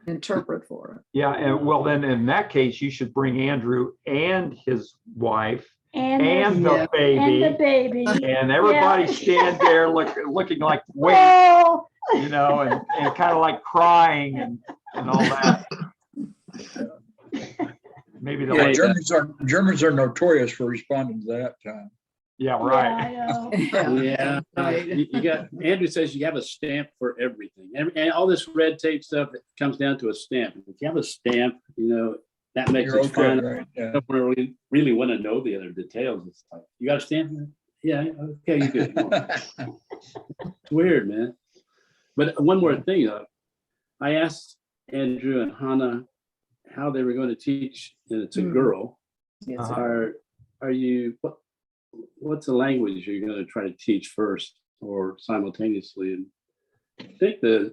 interpret for it. Yeah. And well, then in that case, you should bring Andrew and his wife And and the the baby. baby. And everybody stand there looking like, wait, Oh, and kind of like crying and all that. Maybe the Yeah, lady. Germans are notorious for responding to that time. Yeah, yeah, right. I know. Yeah, Right. you got, Andrew says you have a stamp for everything. And all this red tape stuff, it comes down to a stamp. If you have a stamp, that makes You're it okay, fun. right? I Yeah. don't really want to know the other details. It's like, you got a stamp? Yeah, okay, you good. It's weird, man. But one more thing, I asked Andrew and Hannah how they were going to teach, and it's a girl. Yes. Are you, what's the language you're going to try to teach first or simultaneously? And I think they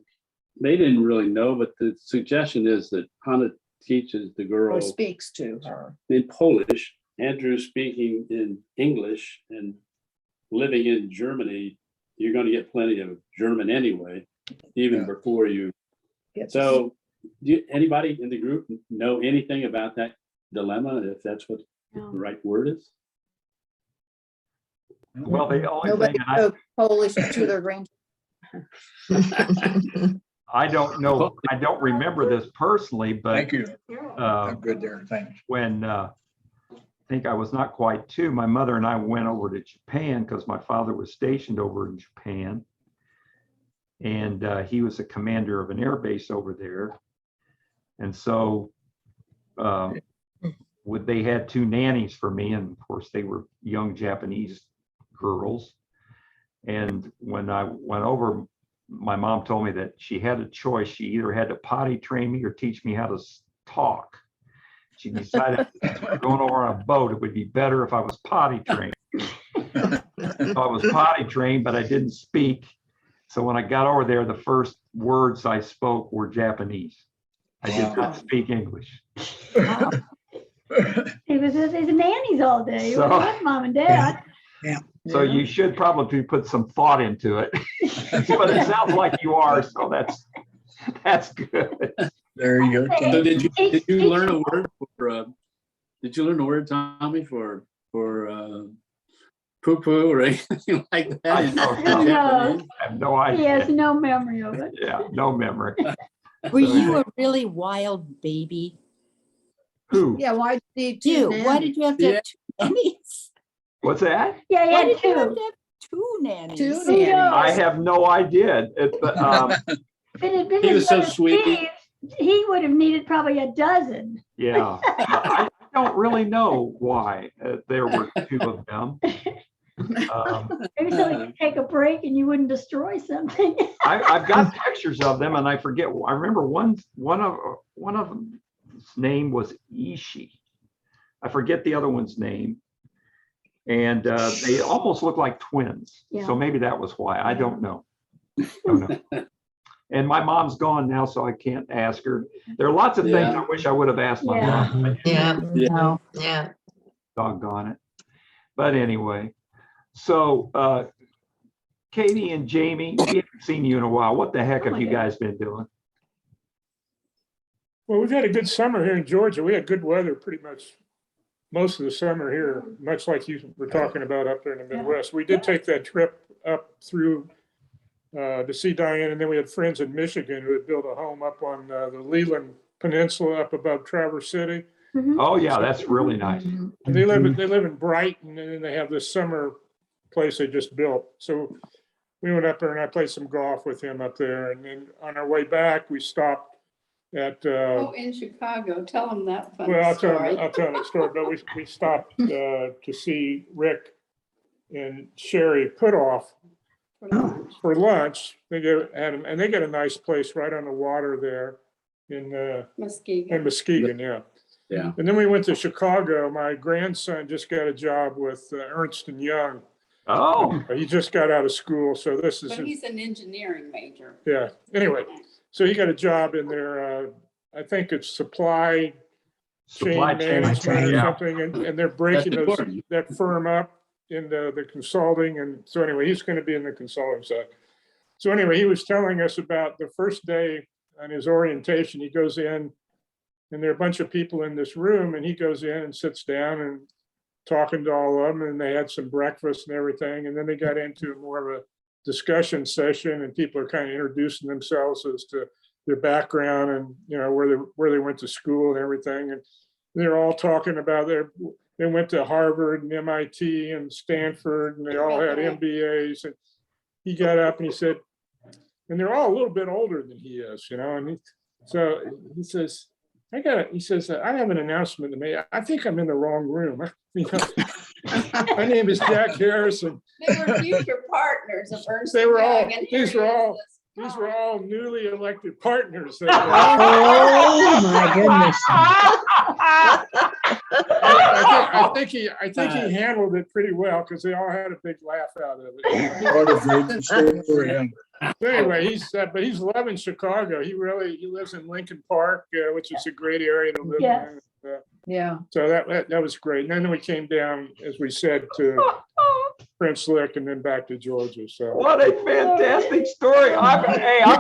didn't really know, but the suggestion is that Hannah teaches the girl Or speaks to her. in Polish, Andrew speaking in English, and living in Germany, you're going to get plenty of German anyway, even Yeah. before you. Gets- So, do anybody in the group know anything about that dilemma, if that's what the No. right word is? Well, the only Nobody thing, and spoke Polish to their grand. I don't know, I don't remember this personally, but Thank you. uh, I'm good there. Thanks. when I think I was not quite 2, my mother and I went over to Japan because my father was stationed over in Japan. And he was a commander of an air base over there. And so they had 2 nannies for me. And of course, they were young Japanese girls. And when I went over, my mom told me that she had a choice. She either had to potty train me or teach me how to talk. She decided going over on a boat, it would be better if I was potty trained. So I was potty trained, but I didn't speak. So when I got over there, the first words I spoke were Japanese. I did not speak English. He was with his nannies all day. He was So- with mom and dad. So you should probably put some thought into it. But it sounds like you are, so that's good. There you go. So did you He- learn a word for, did you learn a word, Tommy, for poo-poo or anything like that? I in don't know. Japanese? I have no He has idea. no memory of it. Yeah, no memory. Were you a really wild baby? Who? Yeah, why did you need 2 You, why nannies? did you have to have 2 nannies? What's that? Yeah, he Why had did you have 2. to have 2 nannies? 2 Who knows? nannies. I have no idea. If it had been He his was so brother sweet. Steve, he would have needed probably a dozen. Yeah, I don't really know why there were 2 of them. Maybe so he could take a break and you wouldn't destroy something. I've got pictures of them, and I forget. I remember one of them's name was Ishi. I forget the other one's name, and they almost look like twins. Yeah. So maybe that was why. I don't know. Don't know. And my mom's gone now, so I can't ask her. There are lots of things Yeah. I wish I would have asked my Yeah. mom. I didn't. Yeah, No. yeah. Doggone it. But anyway, so Katie and Jamie, we haven't seen you in a while. What the heck Oh have my you God. guys been doing? Well, we've had a good summer here in Georgia. We had good weather pretty much most of the summer here, much like you were talking about up there in the Midwest. We did take that trip up through to see Diane, and then we had friends in Michigan who had built a home up on the Leland Peninsula up above Traverse City. Oh, yeah, that's really nice. Mhm. They live in Brighton, and then they have this summer place they just built. So we went up there and I played some golf with him up there. And then on our way back, we stopped at, Oh, in Chicago, tell them that well, funny I'll story. tell them the story, but we stopped to see Rick and Sherry Putoff For lunch. for lunch. They got a nice place right on the water there in Muskegon. Muskegon, yeah. Yeah. And then we went to Chicago. My grandson just got a job with Ernst and Young. Oh, He just got out of school, so this is But he's an engineering major. yeah. Anyway, so he got a job in their I think it's supply supply chain chain. management or Yeah. something, and they're breaking That's important. that firm up in the consulting. And so anyway, he's going to be in the consulting side. So anyway, he was telling us about the first day on his orientation. He goes in, and there are a bunch of people in this room, and he goes in and sits down and talking to all of them, and they had some breakfast and everything. And then they got into more of a discussion session, and people are kind of introducing themselves as to their background and, you know, where they went to school and everything. And they're all talking about they went to Harvard and MIT and Stanford, and they all had MBAs. And he got up and he said, and they're all a little bit older than he is, you know, and so he says, he says, I have an announcement to make. I think I'm in the wrong room. You know, my name is Jack Harrison. They were future partners of Ernst They and were all, Young, and here these he were is, all, this these guy. were all newly elected partners. Oh, my goodness. I think he handled it pretty well because they all had a big laugh out of it. What a great story. Yeah. Anyway, but he's loving Chicago. He lives in Lincoln Park, which is a great area to live Yes. in. Yeah. So that was great. And then we came down, as we said, to Prince Lick and then back to Georgia. So What a fantastic story. I'm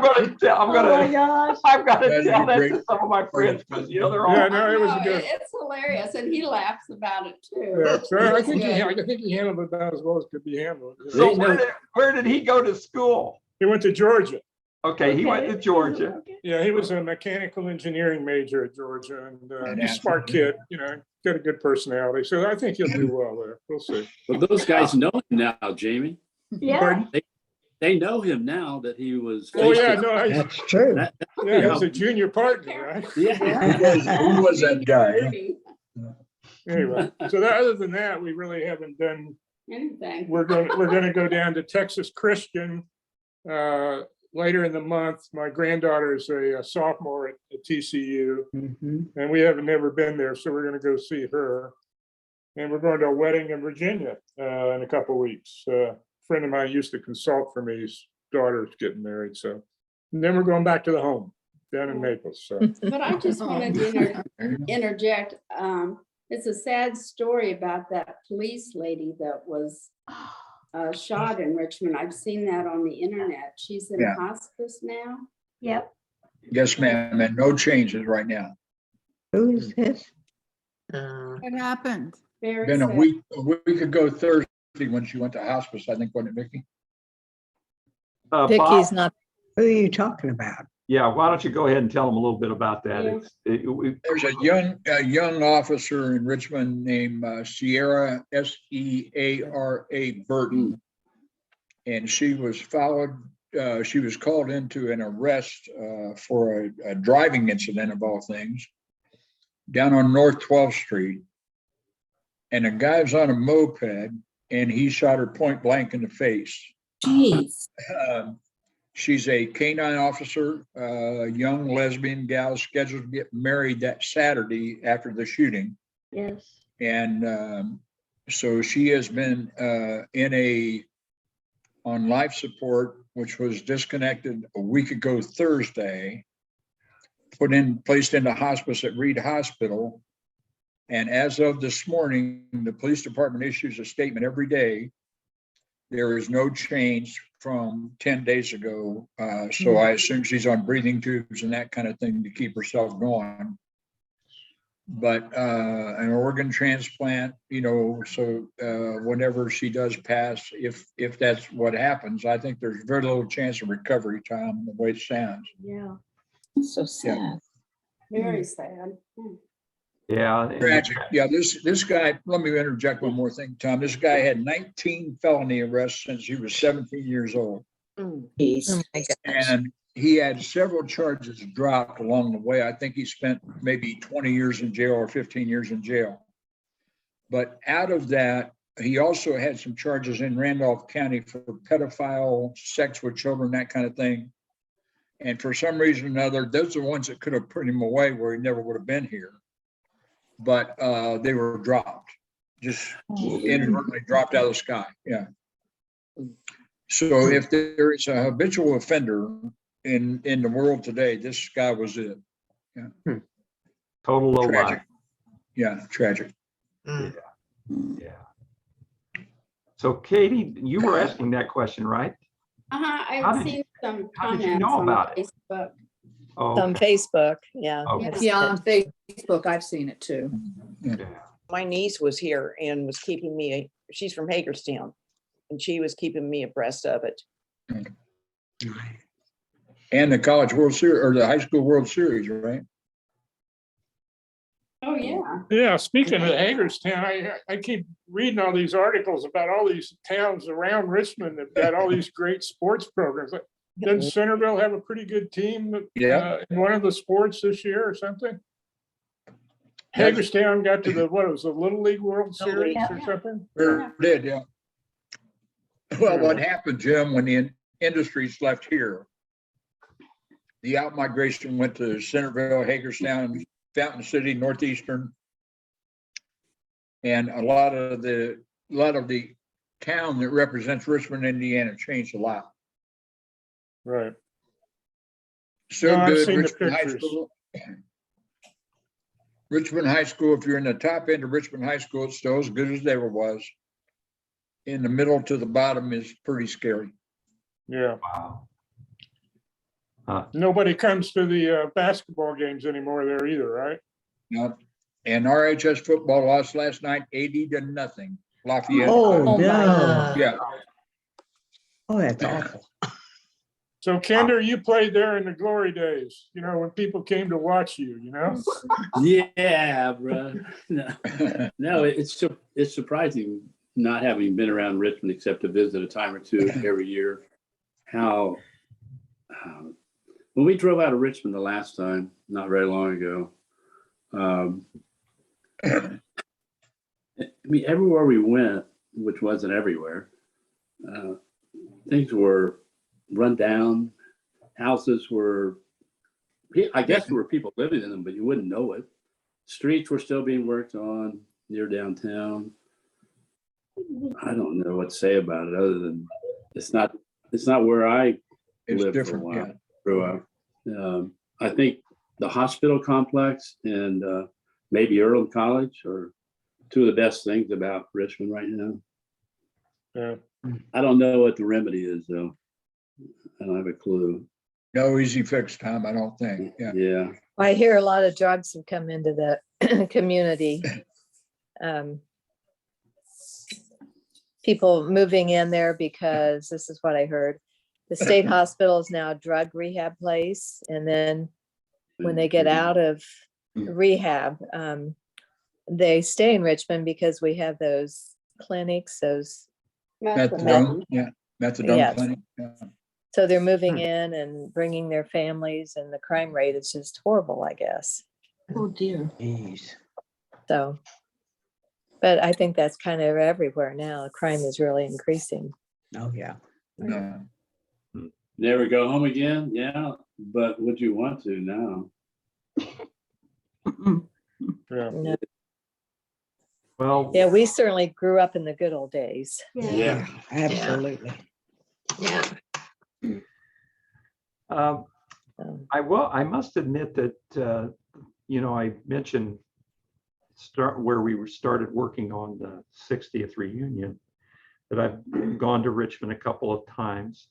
going to tell, Oh my gosh. I've got to That'd be tell that great. to some of my friends because, you know, they're all, yeah, no, it was No, good. It's hilarious, and he laughs about it too. Yeah, so I It's think good. he handled it about as well as could be handled. You know. so They where did he go to school? He went to Georgia. Okay, he went to Georgia. Okay. Yeah, he was a mechanical engineering major at Georgia, and And he's a smart kid. You know, got a good personality. So I think he'll do well there. We'll see. But those guys know him now, Jamie. Yeah. Pardon? They know him now that he was. Oh yeah, faced no, That's true. that- yeah, he was a junior partner, right? Yeah. Who was that guy? Anyway, so other than that, we really haven't done. Anything. We're going to go down to Texas Christian later in the month. My granddaughter is a sophomore at TCU, and we haven't never been there, so we're going to go see her. And we're going to a wedding in Virginia in a couple of weeks. A friend of mine used to consult for me. His daughter's getting married, so. And then we're going back to the home down in Naples. So But I just wanted to interject. It's a sad story about that police lady that was shot in Richmond. I've seen that on the internet. She's in Yeah. hospice now. Yep. Yes, ma'am, and no changes right now. Who's this? What happened? Very Been a sad. week ago Thursday when she went to hospice, I think, wasn't it, Vicky? Bob, Vicky's not, who are you talking about? yeah, why don't you go ahead and tell them a little bit about that? Yeah. There's a young officer in Richmond named Sierra, Seara Burton. And she was she was called into an arrest for a driving incident of all things down on North 12th Street. And a guy was on a moped and he shot her point blank in the face. Jeez. She's a canine officer, a young lesbian gal scheduled to get married that Saturday after the shooting. Yes. And so she has been on life support, which was disconnected a week ago Thursday, placed into hospice at Reed Hospital. And as of this morning, the police department issues a statement every day. There is no change from 10 days ago. So I assume she's on breathing tubes and that kind of thing to keep herself going. But an organ transplant, you know, so whenever she does pass, if that's what happens, I think there's very little chance of recovery time, the way it sounds. Yeah. So sad. Very sad. Yeah. and- Tragic. Yeah, this guy, let me interject one more thing, Tom. This guy had 19 felony arrests since he was 17 years old. Oh my gosh. And he had several charges dropped along the way. I think he spent maybe 20 years in jail or 15 years in jail. But out of that, he also had some charges in Randolph County for pedophile, sex with children, that kind of thing. And for some reason or another, those are the ones that could have put him away where he never would have been here. But they were dropped, just inadvertently dropped out of the sky. Yeah. So if there is a habitual offender in the world today, this guy was it. Total low Tragic. life. Yeah, tragic. Yeah. So Katie, you were asking that question, right? How I've did seen some how did you comments know on about it? Facebook. Oh, On Facebook, yeah. Okay. I've Yeah, seen on Facebook, I've seen it too. yeah. My niece was here and was keeping me, she's from Hagerstown, and she was keeping me abreast of it. And the College World Series or the High School World Series, right? Oh, yeah. Yeah, speaking of Hagerstown, I keep reading all these articles about all these towns around Richmond that got all these great sports programs. Doesn't Centerville have a pretty good team in one of the sports this year or something? Hagerstown got to what it was, the Little League World Series or something? Sure did, yeah. Well, what happened, Jim, when the industries left here, the outmigration went to Centerville, Hagerstown, Fountain City, Northeastern. And a lot of the town that represents Richmond, Indiana changed a lot. Right. So No, I've good, seen the Richmond High pictures. School. Richmond High School, if you're in the top end of Richmond High School, it's still as good as it ever was. In the middle to the bottom is pretty scary. Yeah. Wow. Nobody comes to the basketball games anymore there either, right? No. And RHS football lost last night 80-0. Lafayette. Oh my no. God. Yeah. Oh, that's awful. So Kendra, you played there in the glory days, you know, when people came to watch you, you know? Yeah, bro. No, it's surprising not having been around Richmond except to visit a time or two every year. How when we drove out of Richmond the last time, not very long ago, I mean, everywhere we went, which wasn't everywhere, things were run down. Houses were, I guess there were people living in them, but you wouldn't know it. Streets were still being worked on near downtown. I don't know what to say about it other than it's not where I It's lived different, for a while. yeah. Grew up. I think the hospital complex and maybe Earl College are two of the best things about Richmond right now. Yeah. I don't know what the remedy is though. I don't have a clue. No easy fix, Tom, I don't think. Yeah. Yeah. I hear a lot of drugs have come into the community. People moving in there because this is what I heard. The state hospital is now a drug rehab place. And then when they get out of rehab, they stay in Richmond because we have those clinics, those. Methadone, yeah. Methadone Yes. clinic. Yeah. So they're moving in and bringing their families, and the crime rate is just horrible, I guess. Oh, dear. Jeez. So, but I think that's kind of everywhere now. Crime is really increasing. Oh, yeah. No. Never go home again. Yeah. But would you want to now? Yeah. No. Well, Yeah, we certainly grew up in the good old days. Yeah. Absolutely. Yeah. I must admit that, I mentioned where we started working on the 60th reunion, that I've gone to Richmond a couple of times.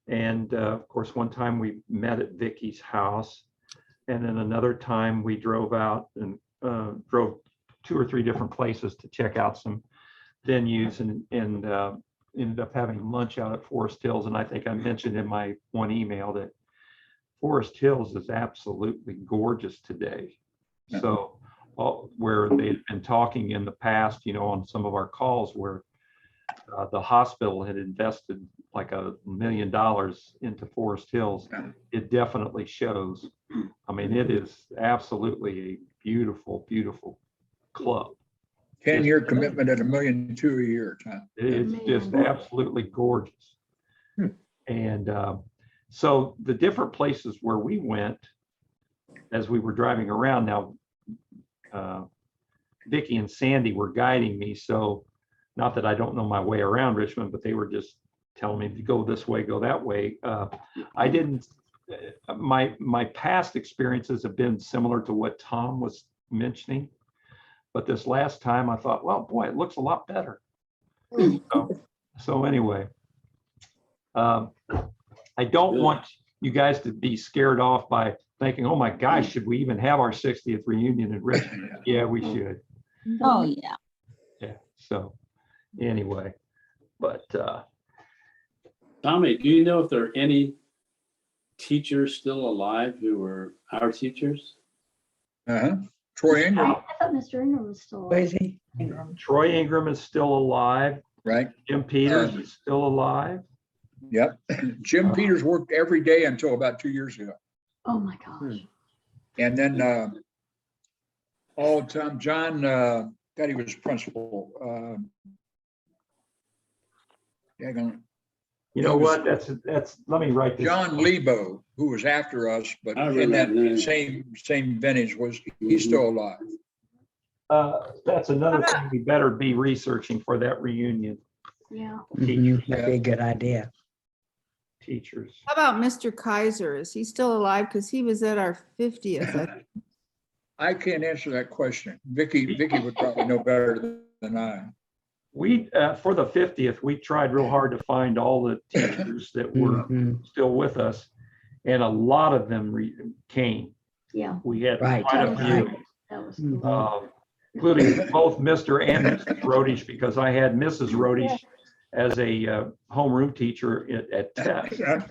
And of course, one time we met at Vicky's house. And then another time we drove out and drove 2 or 3 different places to check out some venues and ended up having lunch out at Forest Hills. And I think I mentioned in my one email that Forest Hills is absolutely gorgeous today. Yeah. So where they'd been talking in the past, on some of our calls where the hospital had invested like $1 million into Forest Hills. It definitely shows. I mean, it is absolutely a beautiful, beautiful club. 10-year commitment at $1.2 million a year, Tom. It's just absolutely gorgeous. And so the different places where we went as we were driving around, now Vicki and Sandy were guiding me. So not that I don't know my way around Richmond, but they were just telling me to go this way, go that way. I didn't, my past experiences have been similar to what Tom was mentioning. But this last time I thought, well, boy, it looks a lot better. So anyway, I don't want you guys to be scared off by thinking, oh my gosh, should we even have our 60th reunion in Richmond? Yeah, we should. Oh, yeah. Yeah, so anyway, but Tommy, do you know if there are any teachers still alive who were our teachers? Troy I Ingram, thought Mr. Ingram was still. Where is he? Troy Ingram is still alive. right? Jim Peters is still alive. Yep. Jim Peters worked every day until about 2 years ago. Oh, my gosh. And then John, God, he was principal. You know what? That's. Let me write this. John Lebo, who was after us, but in that same vintage, he's still alive. That's another thing we better be researching for that reunion. Yeah. That'd be a good idea. Teachers. How about Mr. Kaiser? Is he still alive? Because he was at our 50th. I can't answer that question. Vicky would probably know better than I. We, for the 50th, we tried real hard to find all the teachers that were still with us, and a lot of them came. Yeah. We had Right. quite a few, That was cool. including both Mr. and Mrs. Rodish, because I had Mrs. Rodish as a homeroom teacher at Tech. And,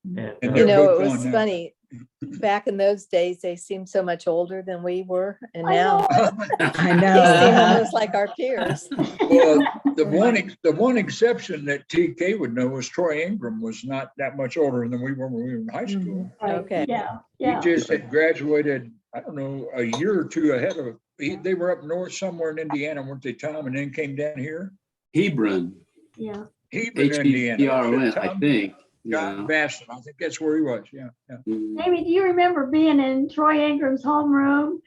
And You they're know, both it was gone now. funny. Back in those days, they seemed so much older than we were. And now I they know. seem almost like our peers. Well, the one exception that TK would know was Troy Ingram was not that much older than we were when we were in high school. Right. Okay. Yeah. He Yeah. just had graduated, I don't know, a year or two ahead of, they were up north somewhere in Indiana, weren't they, Tom, and then came down here? Hebron, Yeah. Hebron, Indiana. H-E-B-R-O-N, I Tom think. John Basson, I think that's where he was, yeah. Amy, do you remember being in Troy Ingram's homeroom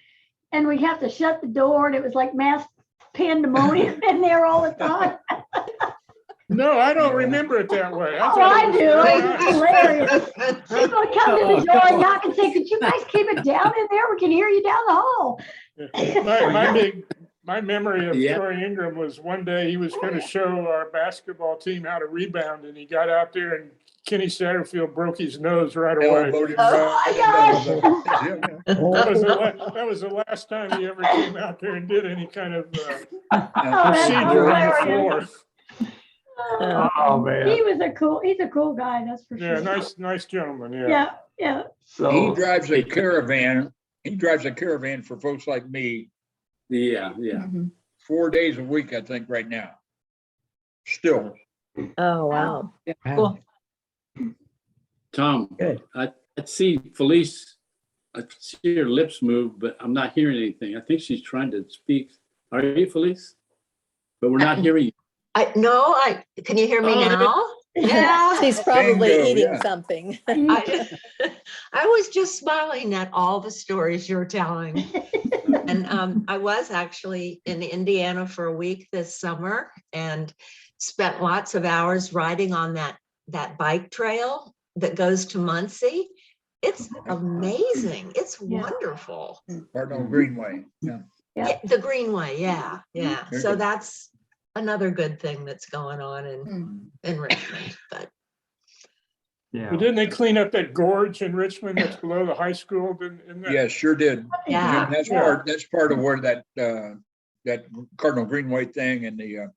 and we have to shut the door and it was like mass pandemonium in there all the time? No, I don't remember it that way. Oh, thought I it was do. very It was nice. hilarious. People would come to the door and knock and say, could you guys keep it down in there? We can hear you down the hall. My memory of Yeah. Troy Ingram was one day he was going to show our basketball team how to rebound, and he got out there and Kenny Satterfield broke his nose right away. Elbowed him Oh, my right in the- That was the last time he ever came out there and did any kind of that's procedure on the hilarious. floor. Oh, man. He's a cool guy, that's for Yeah, sure. nice gentleman, yeah. Yeah, yeah. So He drives a caravan for folks like me Yeah. 4 days a week, I think, right now. Still. Oh, wow. Wow. Tom, Good. I see Felice, I see her lips move, but I'm not hearing anything. I think she's trying to speak. Are you, Felice? But we're not hearing you. Can you hear me Oh, now? Yeah. She's probably Bingo, eating yeah. something. I was just smiling at all the stories you're telling. And I was actually in Indiana for a week this summer and spent lots of hours riding on that bike trail that goes to Muncie. It's amazing. It's wonderful. Cardinal Greenway, yeah. Yeah, the Greenway, yeah. Very So good. that's another good thing that's going on in Richmond. But yeah. But didn't they clean up that gorge in Richmond that's below the high school? Yes, sure did. Yeah. And that's part of where that Cardinal Greenway thing and the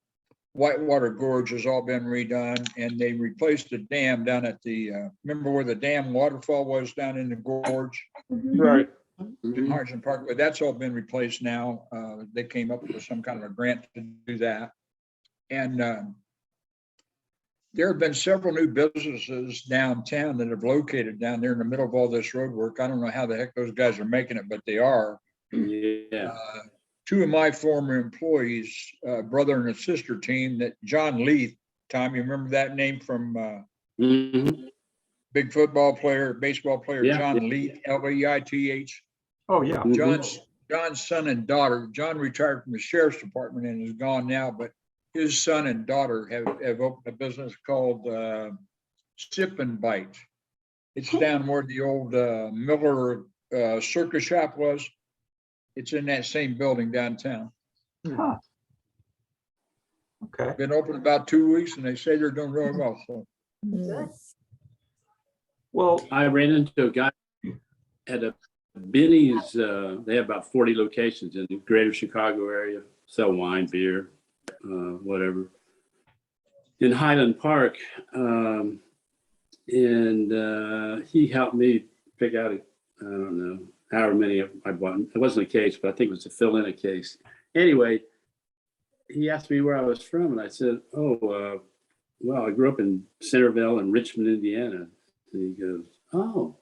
Whitewater Gorge has all been redone, and they replaced the dam down at the, remember where the dam waterfall was down in the gorge? Right. in Harrison Park, but that's all been replaced now. They came up with some kind of a grant to do that. And there have been several new businesses downtown that have located down there in the middle of all this road work. I don't know how the heck those guys are making it, but they are. Yeah. Two of my former employees, brother and a sister team, that John Leith, Tom, you remember that name from Mhm. big football player, baseball player, Yeah, John Leith, Leith. Oh, yeah. Mhm. John's son and daughter. John retired from the sheriff's department and is gone now, but his son and daughter have opened a business called Sip and Bite. It's down where the old Miller circus shop was. It's in that same building downtown. Huh. Okay. Been open about 2 weeks and they say they're doing really well. So Mm. Well, I ran into a guy at a Benny's. They have about 40 locations in the greater Chicago area, sell wine, beer, whatever. In Highland Park, and he helped me pick out, I don't know, however many I bought. It wasn't a case, but I think it was to fill in a case. Anyway, he asked me where I was from, and I said, "Oh, well, I grew up in Centerville and Richmond, Indiana." And he goes, "Oh,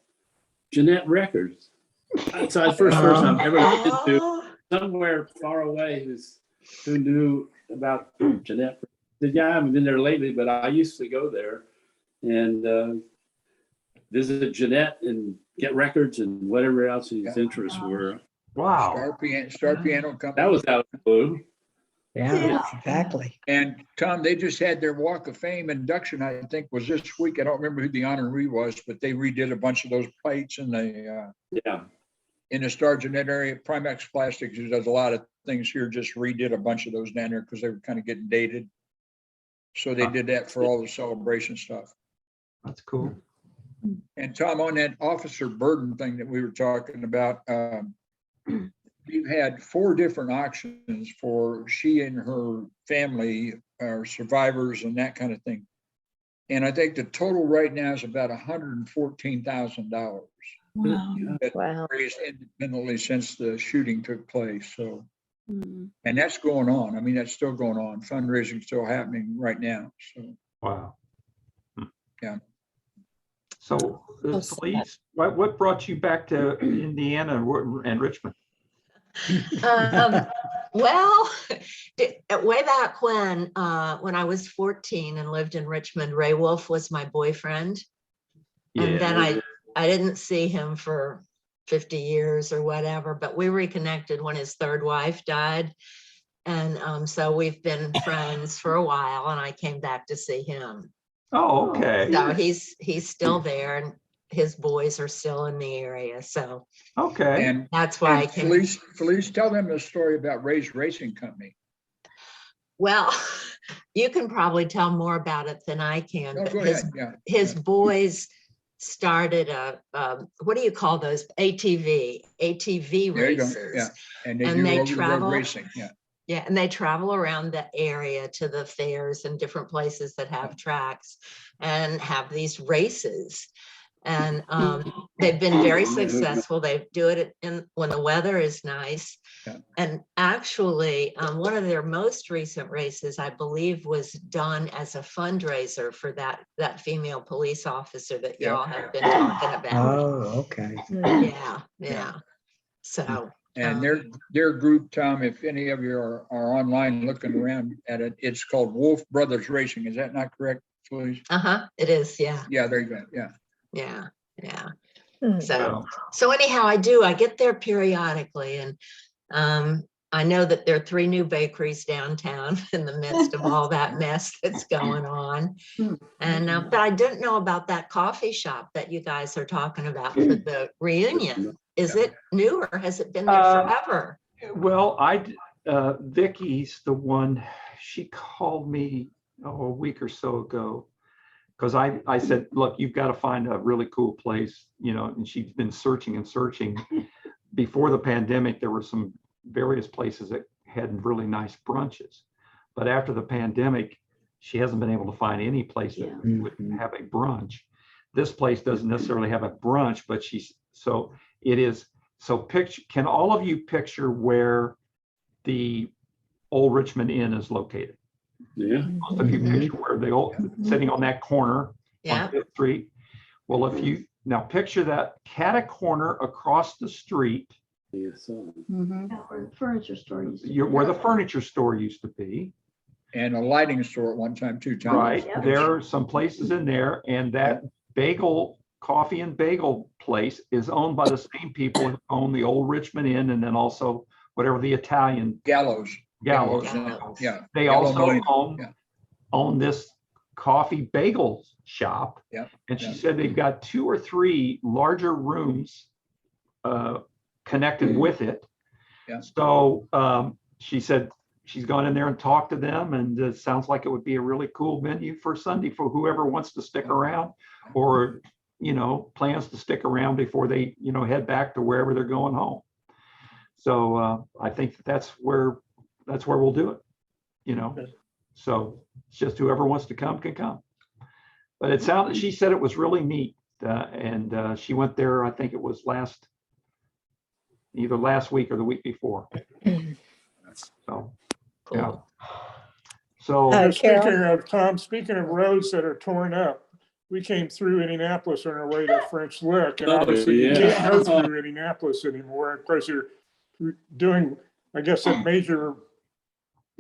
Jeanette Records." So that's the first person I've ever been to somewhere far away who knew about Jeanette. I said, "Yeah, I haven't been there lately, but I used to go there and visit Jeanette and get records and whatever else his interests were." wow. Star Piano Company. That was out of the blue. Yeah, exactly. And Tom, they just had their Walk of Fame induction, I think was this week. I don't remember who the honoree was, but they redid a bunch of those plates in the in the Star Jeanette area. Primex Plastics does a lot of things here, just redid a bunch of those down there because they were kind of getting dated. So they did that for all the celebration stuff. That's cool. And Tom, on that Officer Burden thing that we were talking about, we've had 4 different auctions for she and her family are survivors and that kind of thing. And I think the total right now is about $114,000 Wow. raised independently since the shooting took place. So, Mhm. and that's going on. I mean, that's still going on. Fundraising still happening right now. So, Wow. yeah. So the police, what brought you back to Indiana and Richmond? Well, way back when I was 14 and lived in Richmond, Ray Wolf was my boyfriend. And then I didn't see him for 50 years or whatever, but we reconnected when his 3rd wife died. And so we've been friends for a while, and I came back to see him. Oh, okay. So he's still there, and his boys are still in the area. So okay. And that's why I came. Felice, tell them the story about Ray's Racing Company. Well, you can probably tell more about it than I can. No, But go ahead. Yeah. his boys started what do you call those? ATV There you go. races. Yeah. And they And do they over the road travel. racing. Yeah. Yeah, and they travel around the area to the fairs and different places that have tracks and have these races. And they've been very successful. They do it when the weather is nice. Yeah. And actually, one of their most recent races, I believe, was done as a fundraiser for that female police officer that y'all have been talking about. Oh, okay. Yeah. So. And their group, Tom, if any of you are online looking around at it, it's called Wolf Brothers Racing. Is that not correct, please? It is. Yeah. Yeah, there you go. Yeah. Yeah. Hmm. So anyhow, I get there periodically, and I know that there are 3 new bakeries downtown in the midst of all that mess that's going on. And but I didn't know about that coffee shop that you guys are talking about for the reunion. Is it new, or has it been there forever? Well, Vicky's the one, she called me a week or so ago, because I said, look, you've got to find a really cool place, and she's been searching and searching. Before the pandemic, there were some various places that had really nice brunches. But after the pandemic, she hasn't been able to find any place that would have a brunch. This place doesn't necessarily have a brunch, but it is so picture, can all of you picture where the old Richmond Inn is located? Yeah. Most of you picture where the old, sitting on that corner Yeah. on Fifth Street. Well, if you now picture that cat a corner across the street, Yes. Mhm. Yeah, where the furniture store used to be. where the furniture store used to be, And a lighting store at one time too, Tom. right? Yep. There are some places in there, and that bagel, coffee and bagel place is owned by the same people who own the old Richmond Inn, and then also whatever the Italian Gallows. Gallows. Yeah. They Gallo also Molina. own, Yeah. own this coffee bagel shop. Yeah, And she yeah. said they've got 2 or 3 larger rooms connected with it. Yeah. So she said she's gone in there and talked to them, and it sounds like it would be a really cool venue for Sunday for whoever wants to stick around, or, you know, plans to stick around before they, you know, head back to wherever they're going home. So I think that's where we'll do it, you know. So it's just whoever wants to come can come. But it sounded, she said it was really neat. And she went there, I think it was either last week or the week before. So, yeah. Cool. So, Speaking Carol? of, Tom, speaking of roads that are torn up, we came through Indianapolis on our way to French Lick, and Oh, obviously you yeah. can't go through Indianapolis anymore. Of course, you're doing, I guess, a major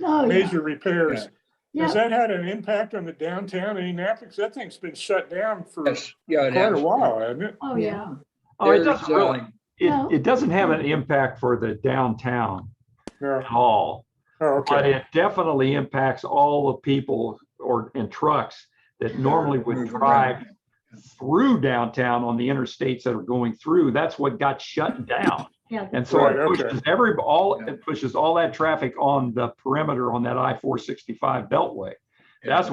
Oh, yeah. repairs. Yeah. Has that had an impact on the downtown Indianapolis? That thing's been shut down for Yes, yeah, it quite a has. while, hasn't it? Oh, yeah. oh, it There's, doesn't really, No. it doesn't have an impact for the downtown No. at all. Oh, But okay. it definitely impacts all the people in trucks that normally would Moving drive around. through downtown on the interstates that are going through. That's what got shut down. Yeah. And so Right, it okay. pushes it pushes all that traffic on the perimeter on that I-465 beltway. That's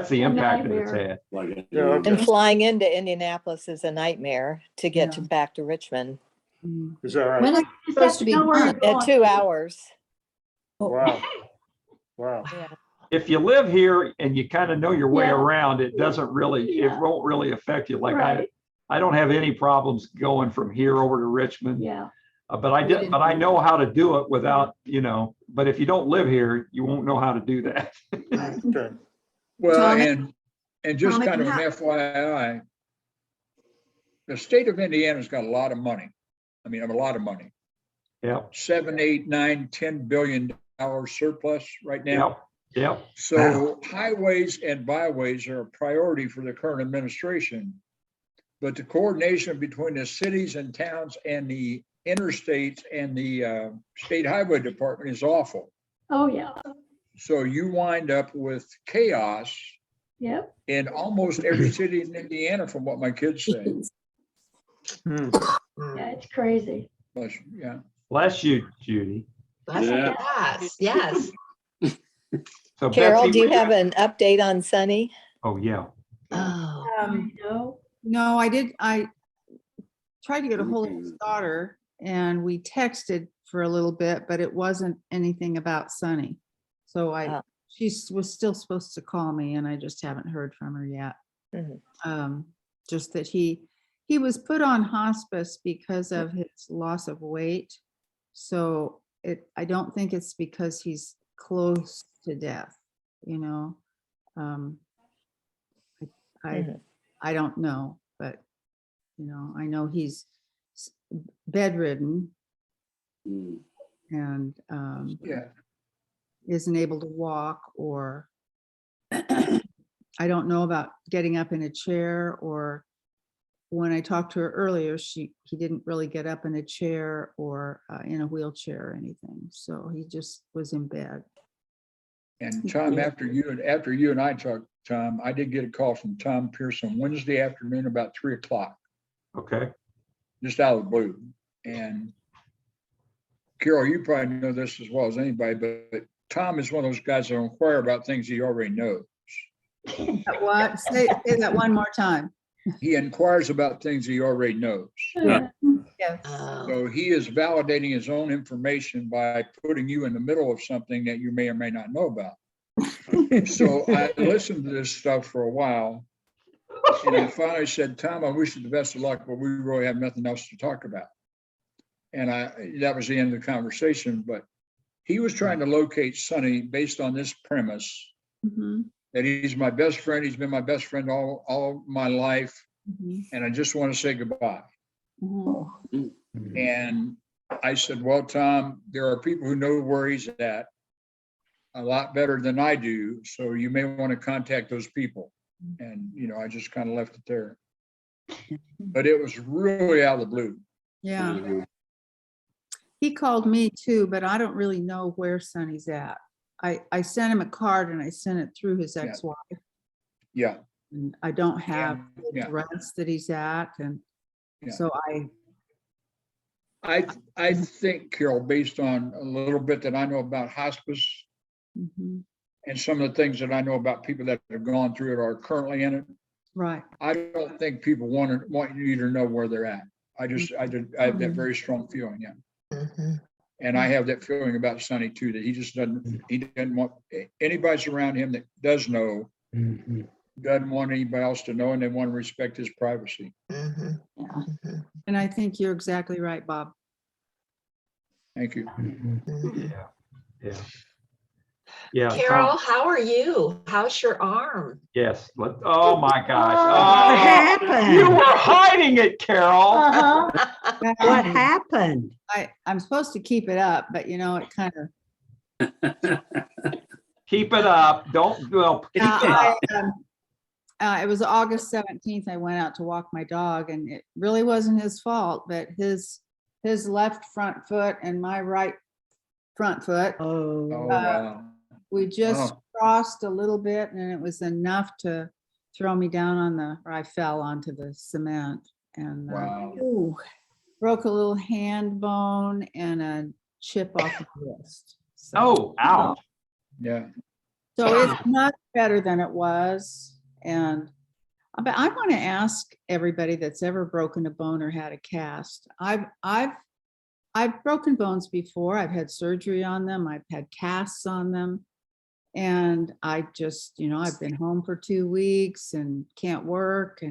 the A impact that it's nightmare. had. Yeah, okay. And flying into Indianapolis is a nightmare to get Yeah. back to Richmond. Is that right? When it's You just supposed have to be know where you're done. At going. 2 hours. Wow. Wow. Yeah. If you live here and you kind of know your way Yeah. around, it doesn't really, it Yeah. won't really affect you. Like Right. I don't have any problems going from here over to Richmond. Yeah. But I know how to do it without, you know, but if you don't live here, you won't know how to do that. Okay. Well, Tom, and just Tom, kind of an how- FYI, the state of Indiana's got a lot of money. I mean, a lot of money. Yeah, 7, 8, 9, $10 billion surplus right now. yeah. So highways and byways are a priority for the current administration. But the coordination between the cities and towns and the interstates and the state highway department is awful. Oh, yeah. So you wind up with chaos Yep. in almost every city in Indiana, from what my kids say. Yeah, it's crazy. But, yeah. Bless you, Judy. Yes, yes. So Carol, Betsy, do you have an update on Sunny? Oh, yeah. Oh, No. No, I tried to get a hold of his daughter and we texted for a little bit, but it wasn't anything about Sunny. So she was still supposed to call me and I just haven't heard from her yet. Mhm. Just that he was put on hospice because of his loss of weight. So I don't think it's because he's close to death, you know. I don't know, but you know, I know he's bedridden and Yeah. isn't able to walk, or I don't know about getting up in a chair, or when I talked to her earlier, he didn't really get up in a chair or in a wheelchair or anything. So he just was in bed. And Tom, after you and I talked, Tom, I did get a call from Tom Pearson Wednesday afternoon about 3:00, Okay. just out of the blue. And Carol, you probably know this as well as anybody, but Tom is one of those guys that inquire about things he already knows. What? Say that one more time. He inquires about things he already knows. Yes. So he is validating his own information by putting you in the middle of something that you may or may not know about. So I listened to this stuff for a while. And I finally said, Tom, I wish you the best of luck, but we really have nothing else to talk about. And that was the end of the conversation, but he was trying to locate Sonny based on this premise Mhm, that he's my best friend. He's been my best friend all my life. mhm, And I just want to say goodbye. mhm. And I said, well, Tom, there are people who know where he's at a lot better than I do. So you may want to contact those people. And, I just kind of left it there. But it was really out of the blue. Yeah, he called me too, but I don't really know where Sonny's at. I sent him a card and I sent it through his Yeah. ex-wife. Yeah. And I don't have the Yeah. address that he's at, and Yeah. so I think, Carol, based on a little bit that I know about hospice mhm, and some of the things that I know about people that have gone through it or are currently in it, right. I don't think people want you to know where they're at. I have that very strong feeling, yeah. Mhm. And I have that feeling about Sonny too, that he doesn't want anybody around him that does know, doesn't want anybody else to know, and they want to respect his privacy. Mhm. Yeah. Mhm. And I think you're exactly right, Bob. Thank you. Mhm. Yeah. Yeah. Carol, Tom, how are you? How's your arm? yes. Oh my gosh. What Oh, happened? you were hiding it, Carol. Uh-huh. What happened? I'm supposed to keep it up, but it kind of. Keep it up. Don't, well, keep it up. It was August 17th. I went out to walk my dog, and it really wasn't his fault, but his left front foot and my right front foot, Oh, Oh, wow. we just Wow. crossed a little bit, and it was enough to throw me down or I fell onto the cement, and Wow. broke a little hand bone and a chip off the wrist. So, Oh, ouch. Yeah. so it's much better than it was. And but I want to ask everybody that's ever broken a bone or had a cast. I've broken bones before. I've had surgery on them. I've had casts on them. And I just, I've been home for 2 weeks and can't work.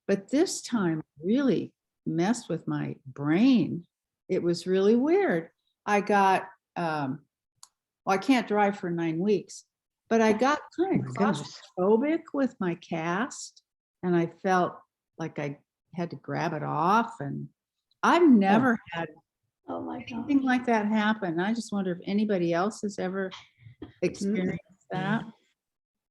But this time really messed with my brain. It was really weird. I got, I can't drive for 9 weeks, but I got kind of my goodness. claustrophobic with my cast, and I felt like I had to grab it off. And I've never had Oh, my God. anything like that happen. I just wonder if anybody else has ever experienced that.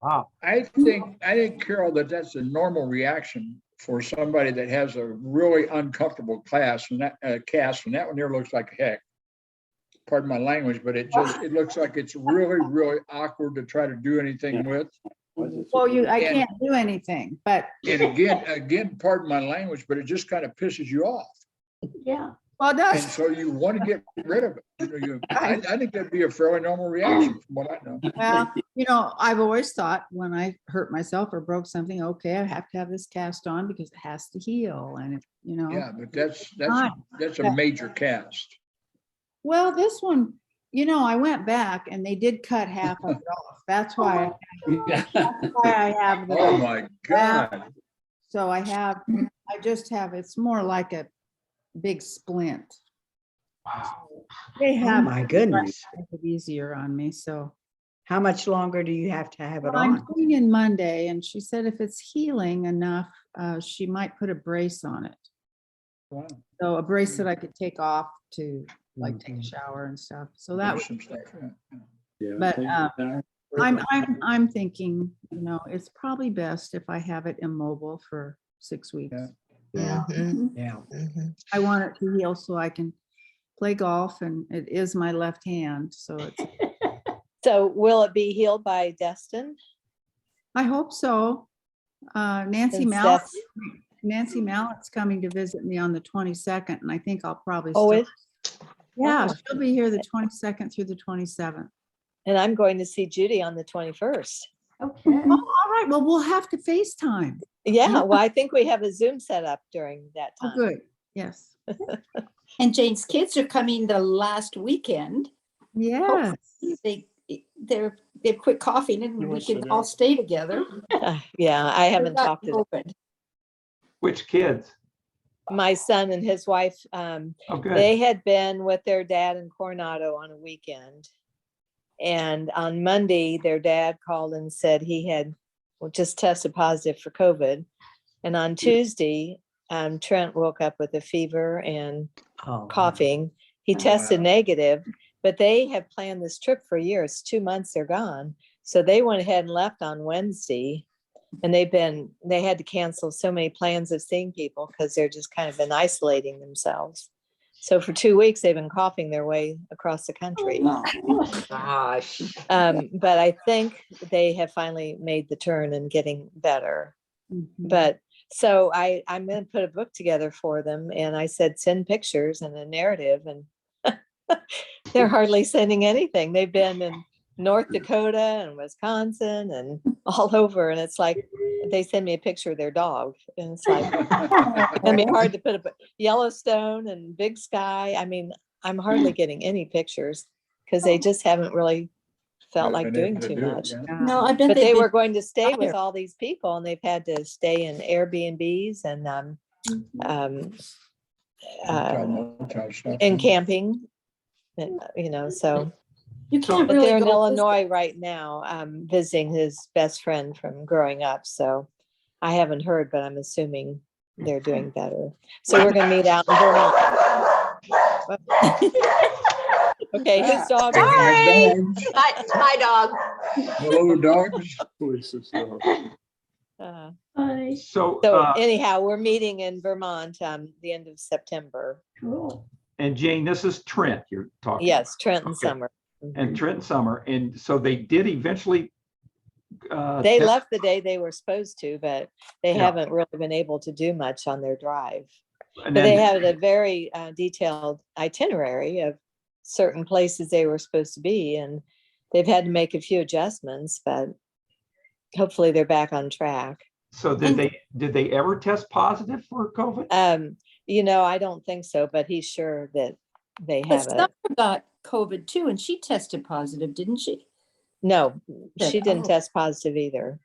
Wow. I think, Carol, that's a normal reaction for somebody that has a really uncomfortable cast, and that one there looks like heck. Pardon my language, but it looks like it's really, really awkward to try to do anything with. Well, I can't do anything, but And again, pardon my language, but it just kind of pisses you off. Yeah. well, it And does. so you want to get rid of it. I think that'd be a fairly normal reaction from what I know. Well, I've always thought when I hurt myself or broke something, okay, I have to have this cast on because it has to heal. And Yeah, but that's a Fine. major cast. Well, this one, I went back and they did cut half of it off. That's why I have the. Oh, my God. So I just have, it's more like a big splint. Wow. They Oh, have my goodness. make it easier on me, so. How much longer do you have to have it Well, I'm on? going in Monday, and she said if it's healing enough, she might put a brace on it. Wow. So a brace that I could take off to like take a Mhm. shower and stuff. So that was, Some stuff, yeah. but I'm thinking, it's probably best if I have it immobile for 6 weeks. Yeah. Yeah. Mhm. Yeah. Mhm. I want it to heal so I can play golf, and it is my left hand, so it's. So will it be healed by Destin? I hope so. Nancy Since Mallett. that's- Nancy Mallett's coming to visit me on the 22nd, and I think I'll probably. Oh, Yeah, oh. she'll be here the 22nd through the 27th. And I'm going to see Judy on the 21st. Okay. Oh, all right. Well, we'll have to FaceTime. Yeah, well, I think we have a Zoom set up during that Oh, time. good. Yes. And Jane's kids are coming the last weekend. Yes. They've quit coughing and we can all stay together. Yeah, I haven't Without talked to them. COVID. Which kids? my son and his wife, Oh, good. they had been with their dad in Coronado on a weekend. And on Monday, their dad called and said he had just tested positive for COVID. And on Tuesday, Trent woke up with a fever and Oh, coughing. He tested negative, but they have planned this trip for years. 2 months they're gone. So they went ahead and left on Wednesday. And they had to cancel so many plans of seeing people because they're just kind of been isolating themselves. So for 2 weeks, they've been coughing their way across the country. Gosh. But I think they have finally made the turn and getting better. But so I'm going to put a book together for them. And I said, send pictures and a narrative. And they're hardly sending anything. They've been in North Dakota and Wisconsin and all over. And it's like, they send me a picture of their dog. And it's like, it's gonna be hard to put a Yellowstone and Big Sky. I mean, I'm hardly getting any pictures because they just haven't really felt like doing too much. No, I bet But they they've were been going to stay with tired. all these people and they've had to stay in Airbnbs and in camping, you know, so. You can't But really they're in go visit. Illinois right now, visiting his best friend from growing up. So I haven't heard, but I'm assuming they're doing better. So we're gonna meet out in Vermont. Okay, whose dog? Sorry. My dog. Hello, dogs. So So, anyhow, we're meeting in Vermont, the end of September. Cool. and Jane, this is Trent you're talking. Yes, Trent and Okay. Summer. And Trent and Summer. And so they did eventually. They test- left the day they were supposed to, but they Yeah. haven't really been able to do much on their drive. And But they then, had a very detailed itinerary of certain places they were supposed to be, and they've had to make a few adjustments, but hopefully they're back on track. so did they ever test positive for COVID? You know, I don't think so, but he's sure that they But have it. Summer got COVID too, and she tested positive, didn't she? No, she didn't Oh. test positive either.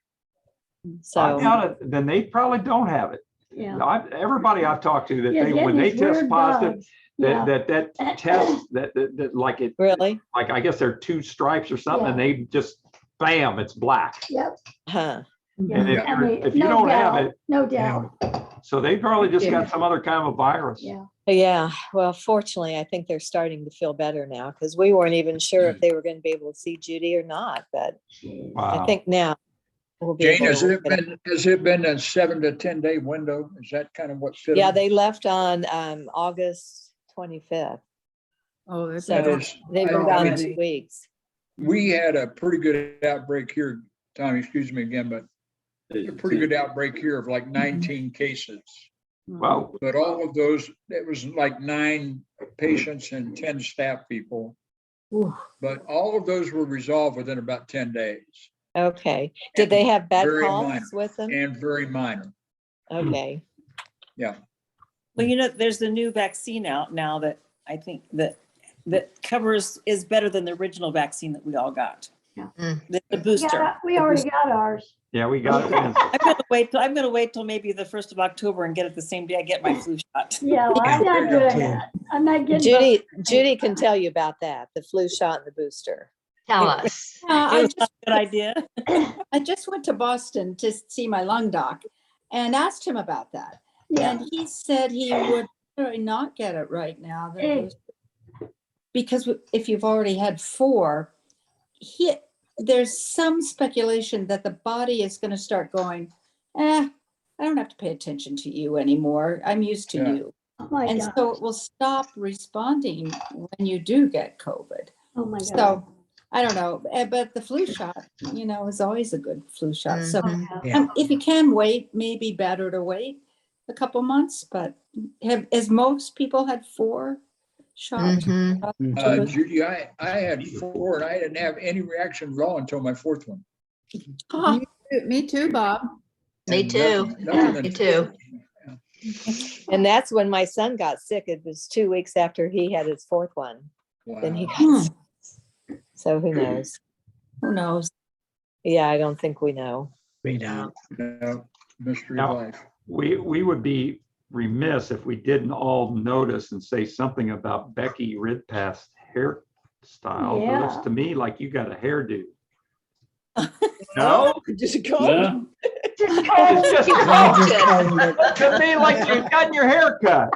I So, doubt it. Then they probably don't have it. Yeah. Everybody I've talked to that Yeah, they, getting when they these test weird positive, bugs. Yeah. that test that like it, really? like I guess there are 2 stripes or something, and they just bam, it's black. Yep. Huh. And Yeah. I mean, if you no don't have doubt, it, no doubt. so they probably just got some other kind of a virus. Yeah. Yeah, well, fortunately, I think they're starting to feel better now because we weren't even sure if they were going to be able to see Judy or not, but Wow. I think now we'll be Jane, able has to. it been a 7 to 10 day window? Is that kind of what? fit Yeah, them? they left on August 25th. Oh, that's. So That is- they've been I gone mean, 2 weeks. We had a pretty good outbreak here, Tom, excuse me again, but a pretty good outbreak here of like 19 cases. Well, But all of those, it was like 9 patients and 10 staff people. But all of those were resolved within about 10 days Okay. Did they have bed Very calls minor. with them? and very minor. Okay. Yeah. Well, you know, there's the new vaccine out now that I think that covers, is better than the original vaccine that we all got. Yeah. The booster. Yeah, we already got ours. yeah, we got it. I'm gonna wait till maybe the 1st of October and get it the same day I get my flu shot. Yeah, well, I'm not doing that. I'm not getting. Judy can tell you about that, the flu shot and the booster. Tell us. It I was not a good idea. I just went to Boston to see my lung doc and asked him about that. Yeah. And he said he would really not get it right now. Because if you've already had 4, there's some speculation that the body is going to start going, I don't have to pay attention to you anymore. I'm used to Yeah. you. Oh my And God. so it will stop responding when you do get COVID. Oh my God. So I don't know, but the flu shot, you know, is always a good flu shot. So if you can wait, maybe better to wait a couple months, but as most people had 4 shots. Judy, I had 4 and I didn't have any reaction at all until my 4th one. Ah, Me too, Bob. Me And too. nothing Me too. And that's when my son got sick. It was 2 weeks after he had his 4th one. Then he Wow. got sick. So who knows? who knows? Yeah, I don't think we know. We don't. No, mystery Now, of life. we would be remiss if we didn't all notice and say something about Becky Ridpath's hairstyle. It looks Yeah. to me like you got a hairdo. No? Just go. No? It's just to me like you've gotten your hair cut.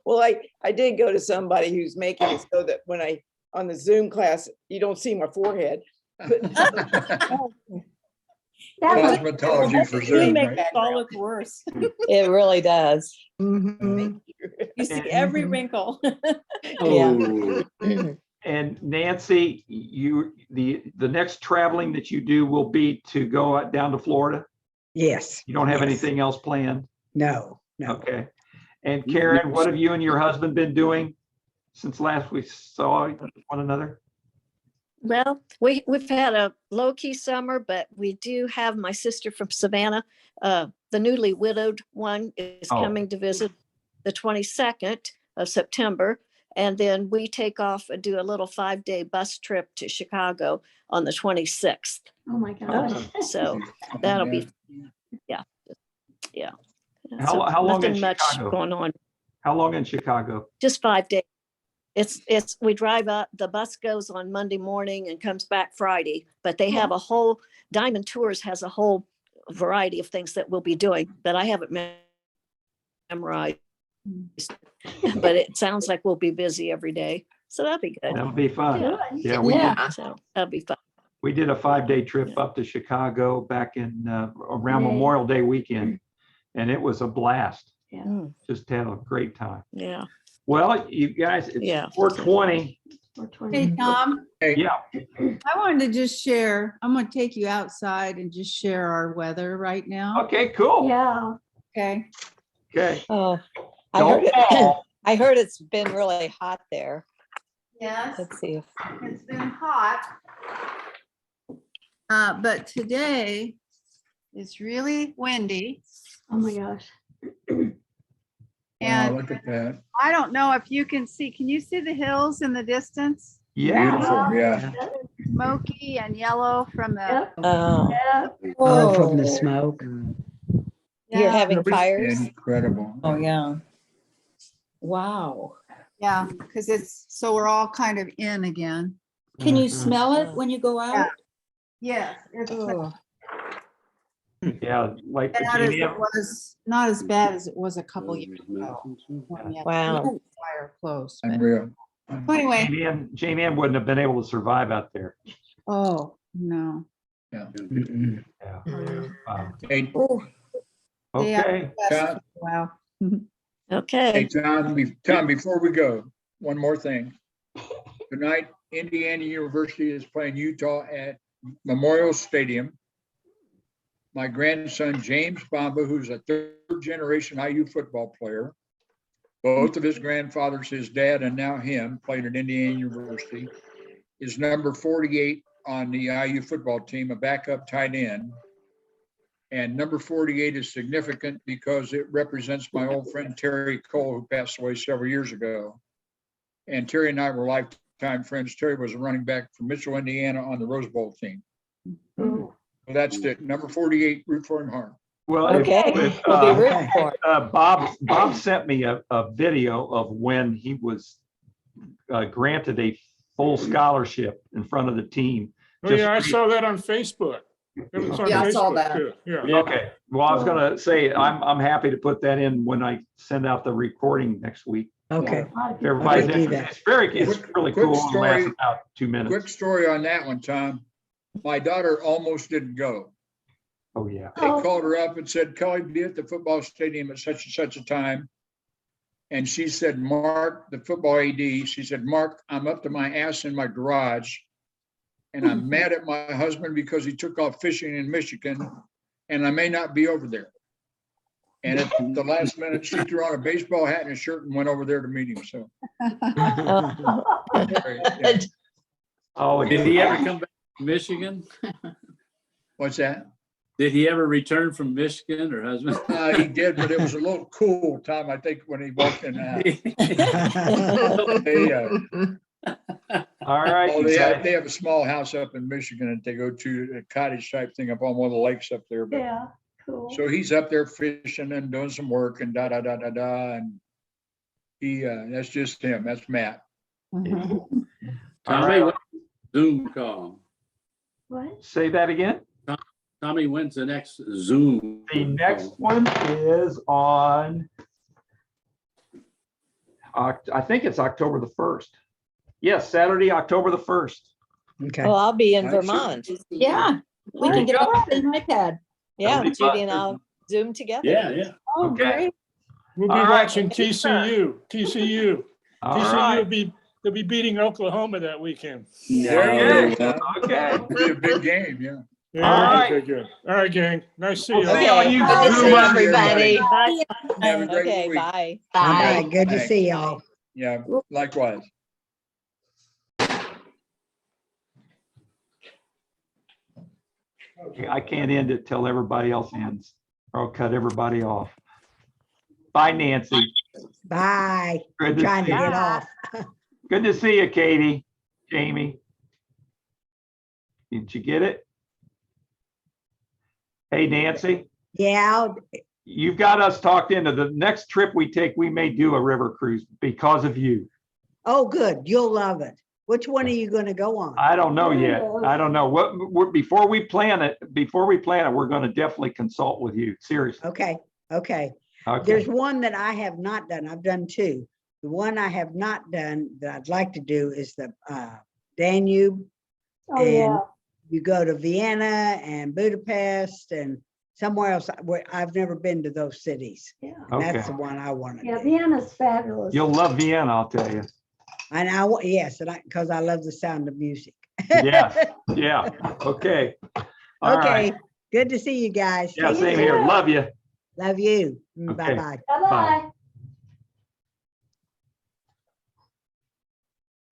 Well, I did go to somebody who's making it so that when on the Zoom class, you don't see my forehead. But Cosmetology for It Zoom, makes right? it all look worse. It really does. Mhm. You see every wrinkle. Oh, And Nancy, the next traveling that you do will be to go down to Florida? Yes. You don't have yes. anything else planned? No, no. Okay. And Karen, what have you and your husband been doing since last we saw one another? Well, we've had a low-key summer, but we do have my sister from Savannah, the newly widowed one is Oh. coming to visit the 22nd of September. And then we take off and do a little 5-day bus trip to Chicago on the 26th. Oh, my gosh. So that'll be, yeah. How So long in nothing much Chicago? going on, How long in Chicago? just 5 days. We drive up, the bus goes on Monday morning and comes back Friday, but they have a whole, Diamond Tours has a whole variety of things that we'll be doing that I haven't memorized. But it sounds like we'll be busy every day. So that'll be good. That'll be fun. Good. Yeah, So that'll be fun. we did a 5-day trip up to Chicago back in around May. Memorial Day weekend, and it was a blast. Yeah. Mm, Just had a great time. yeah. Well, you guys, it's Yeah. 4:20. Hey, Tom, Yeah. I wanted to just share, I'm going to take you outside and just share our weather right now. Okay, cool. Yeah. Okay. Okay. Oh, I Don't heard it. fall. I heard it's been really hot there. Yes. Let's see if, It's been hot. But today it's really windy Oh, my gosh. Wow, and look at that. I don't know if you can see, can you see the hills in the distance? Yeah. Beautiful, yeah. Smoky and yellow from the. Yep. oh, Yeah. Oh, from the Whoa. smoke. You're Yeah. having fires? Incredible. Oh, yeah. Wow. Yeah, because so we're all kind of in again. Can you Mhm. smell it when you go out? Yeah. It's Oh, Yeah, like not as Jamie, it was, not as bad as it was a couple years ago. when we had wow. the Fire close. But Unreal. anyway, Jamie Ann wouldn't have been able to survive out there. oh, no. Yeah. Hey, Okay. Tom, Wow. hey, Okay. Tom, before we go, one more thing. Tonight, Indiana University is playing Utah at Memorial Stadium. My grandson, James Bamba, who's a third-generation IU football player, both of his grandfathers, his dad and now him, played at Indiana University, is number 48 on the IU football team, a backup tight end. And number 48 is significant because it represents my old friend Terry Cole, who passed away several years ago. And Terry and I were lifetime friends. Terry was a running back from Mitchell, Indiana on the Rose Bowl team. Oh. So that's it. Number 48, root for him hard. Well, Okay, we'll be rooting for it. Bob sent me a video of when he was granted a full scholarship in front of the team. Oh, yeah, I saw that on Facebook. It was on Yeah, I saw Facebook, that. too. Yeah. Okay, well, I was gonna say, I'm happy to put that in when I send out the recording next week. Okay. If everybody's Okay, do interested, that. it's really Quick cool and lasts story. about 2 Quick minutes. story on that one, Tom. My daughter almost didn't go. Oh, yeah. They called her up and said, Kelly, be at the football stadium at such and such a time. And she said, Mark, the football AD, she said, Mark, I'm up to my ass in my garage. And I'm mad at my husband because he took off fishing in Michigan and I may not be over there. And at the last minute, she threw on a baseball hat and a shirt and went over there to meet him. So. Yeah. Oh, Did he ever come back from Michigan? What's that? Did he ever return from Michigan, her husband? He did, but it was a little cool, Tom, I think, when he walked in. All right. Oh, you guys. they have a small house up in Michigan and they go to a cottage type thing up on one of the lakes up there. But Yeah. Cool. So he's up there fishing and doing some work and da, da, da, da, da, and he, that's just him, that's Matt. All Tommy, right. when's the Zoom call? What? Say that again. Tommy, when's the next Zoom? The next call? one is on, I think it's October the 1st. Yes, Saturday, October the 1st. Okay. Oh, I'll be in I should- Vermont. Yeah, we There can you get go. on the iPad. Yeah, Totally Judy and busted. I'll Zoom together. Yeah, yeah. Oh, Okay. great. We'll be All right. watching TCU. All TCU right. they'll be beating Oklahoma that weekend. There you go. Okay. Be a big game, yeah. Yeah, All right. okay, good. All right, gang. Nice to see We'll you. see all. all you Good to see Zoomers. everybody. Bye. Have a great Okay, week. bye. All Bye. right, good to Thanks. see y'all. Yeah, likewise. I can't end it till everybody else ends, or I'll cut everybody off. Bye, Nancy. Bye. Good to Trying see to you. get off. Good to see you, Katie, Jamie. Did you get it? Hey, Nancy, Yeah, you've got us talked into the next trip we take, we may do a river cruise because of you. oh, good. You'll love it. Which one are you gonna go on? I don't know yet. I don't know before we plan it, we're going to definitely consult with you. Seriously. Okay, okay. Okay. There's one that I have not done. I've done two. The one I have not done that I'd like to do is the Danube. Oh, yeah. You go to Vienna and Budapest and somewhere else where I've never been to those cities. Yeah. And that's Okay. the one I want to Yeah, do. Vienna's fabulous. You'll love Vienna, I'll tell you. And yes, and because I love the sound of music. Yes. Yeah. Okay. All right. Okay, good to see you guys. Yeah, Take same care. here. Love you. Love you. Okay. Bye-bye. Bye-bye.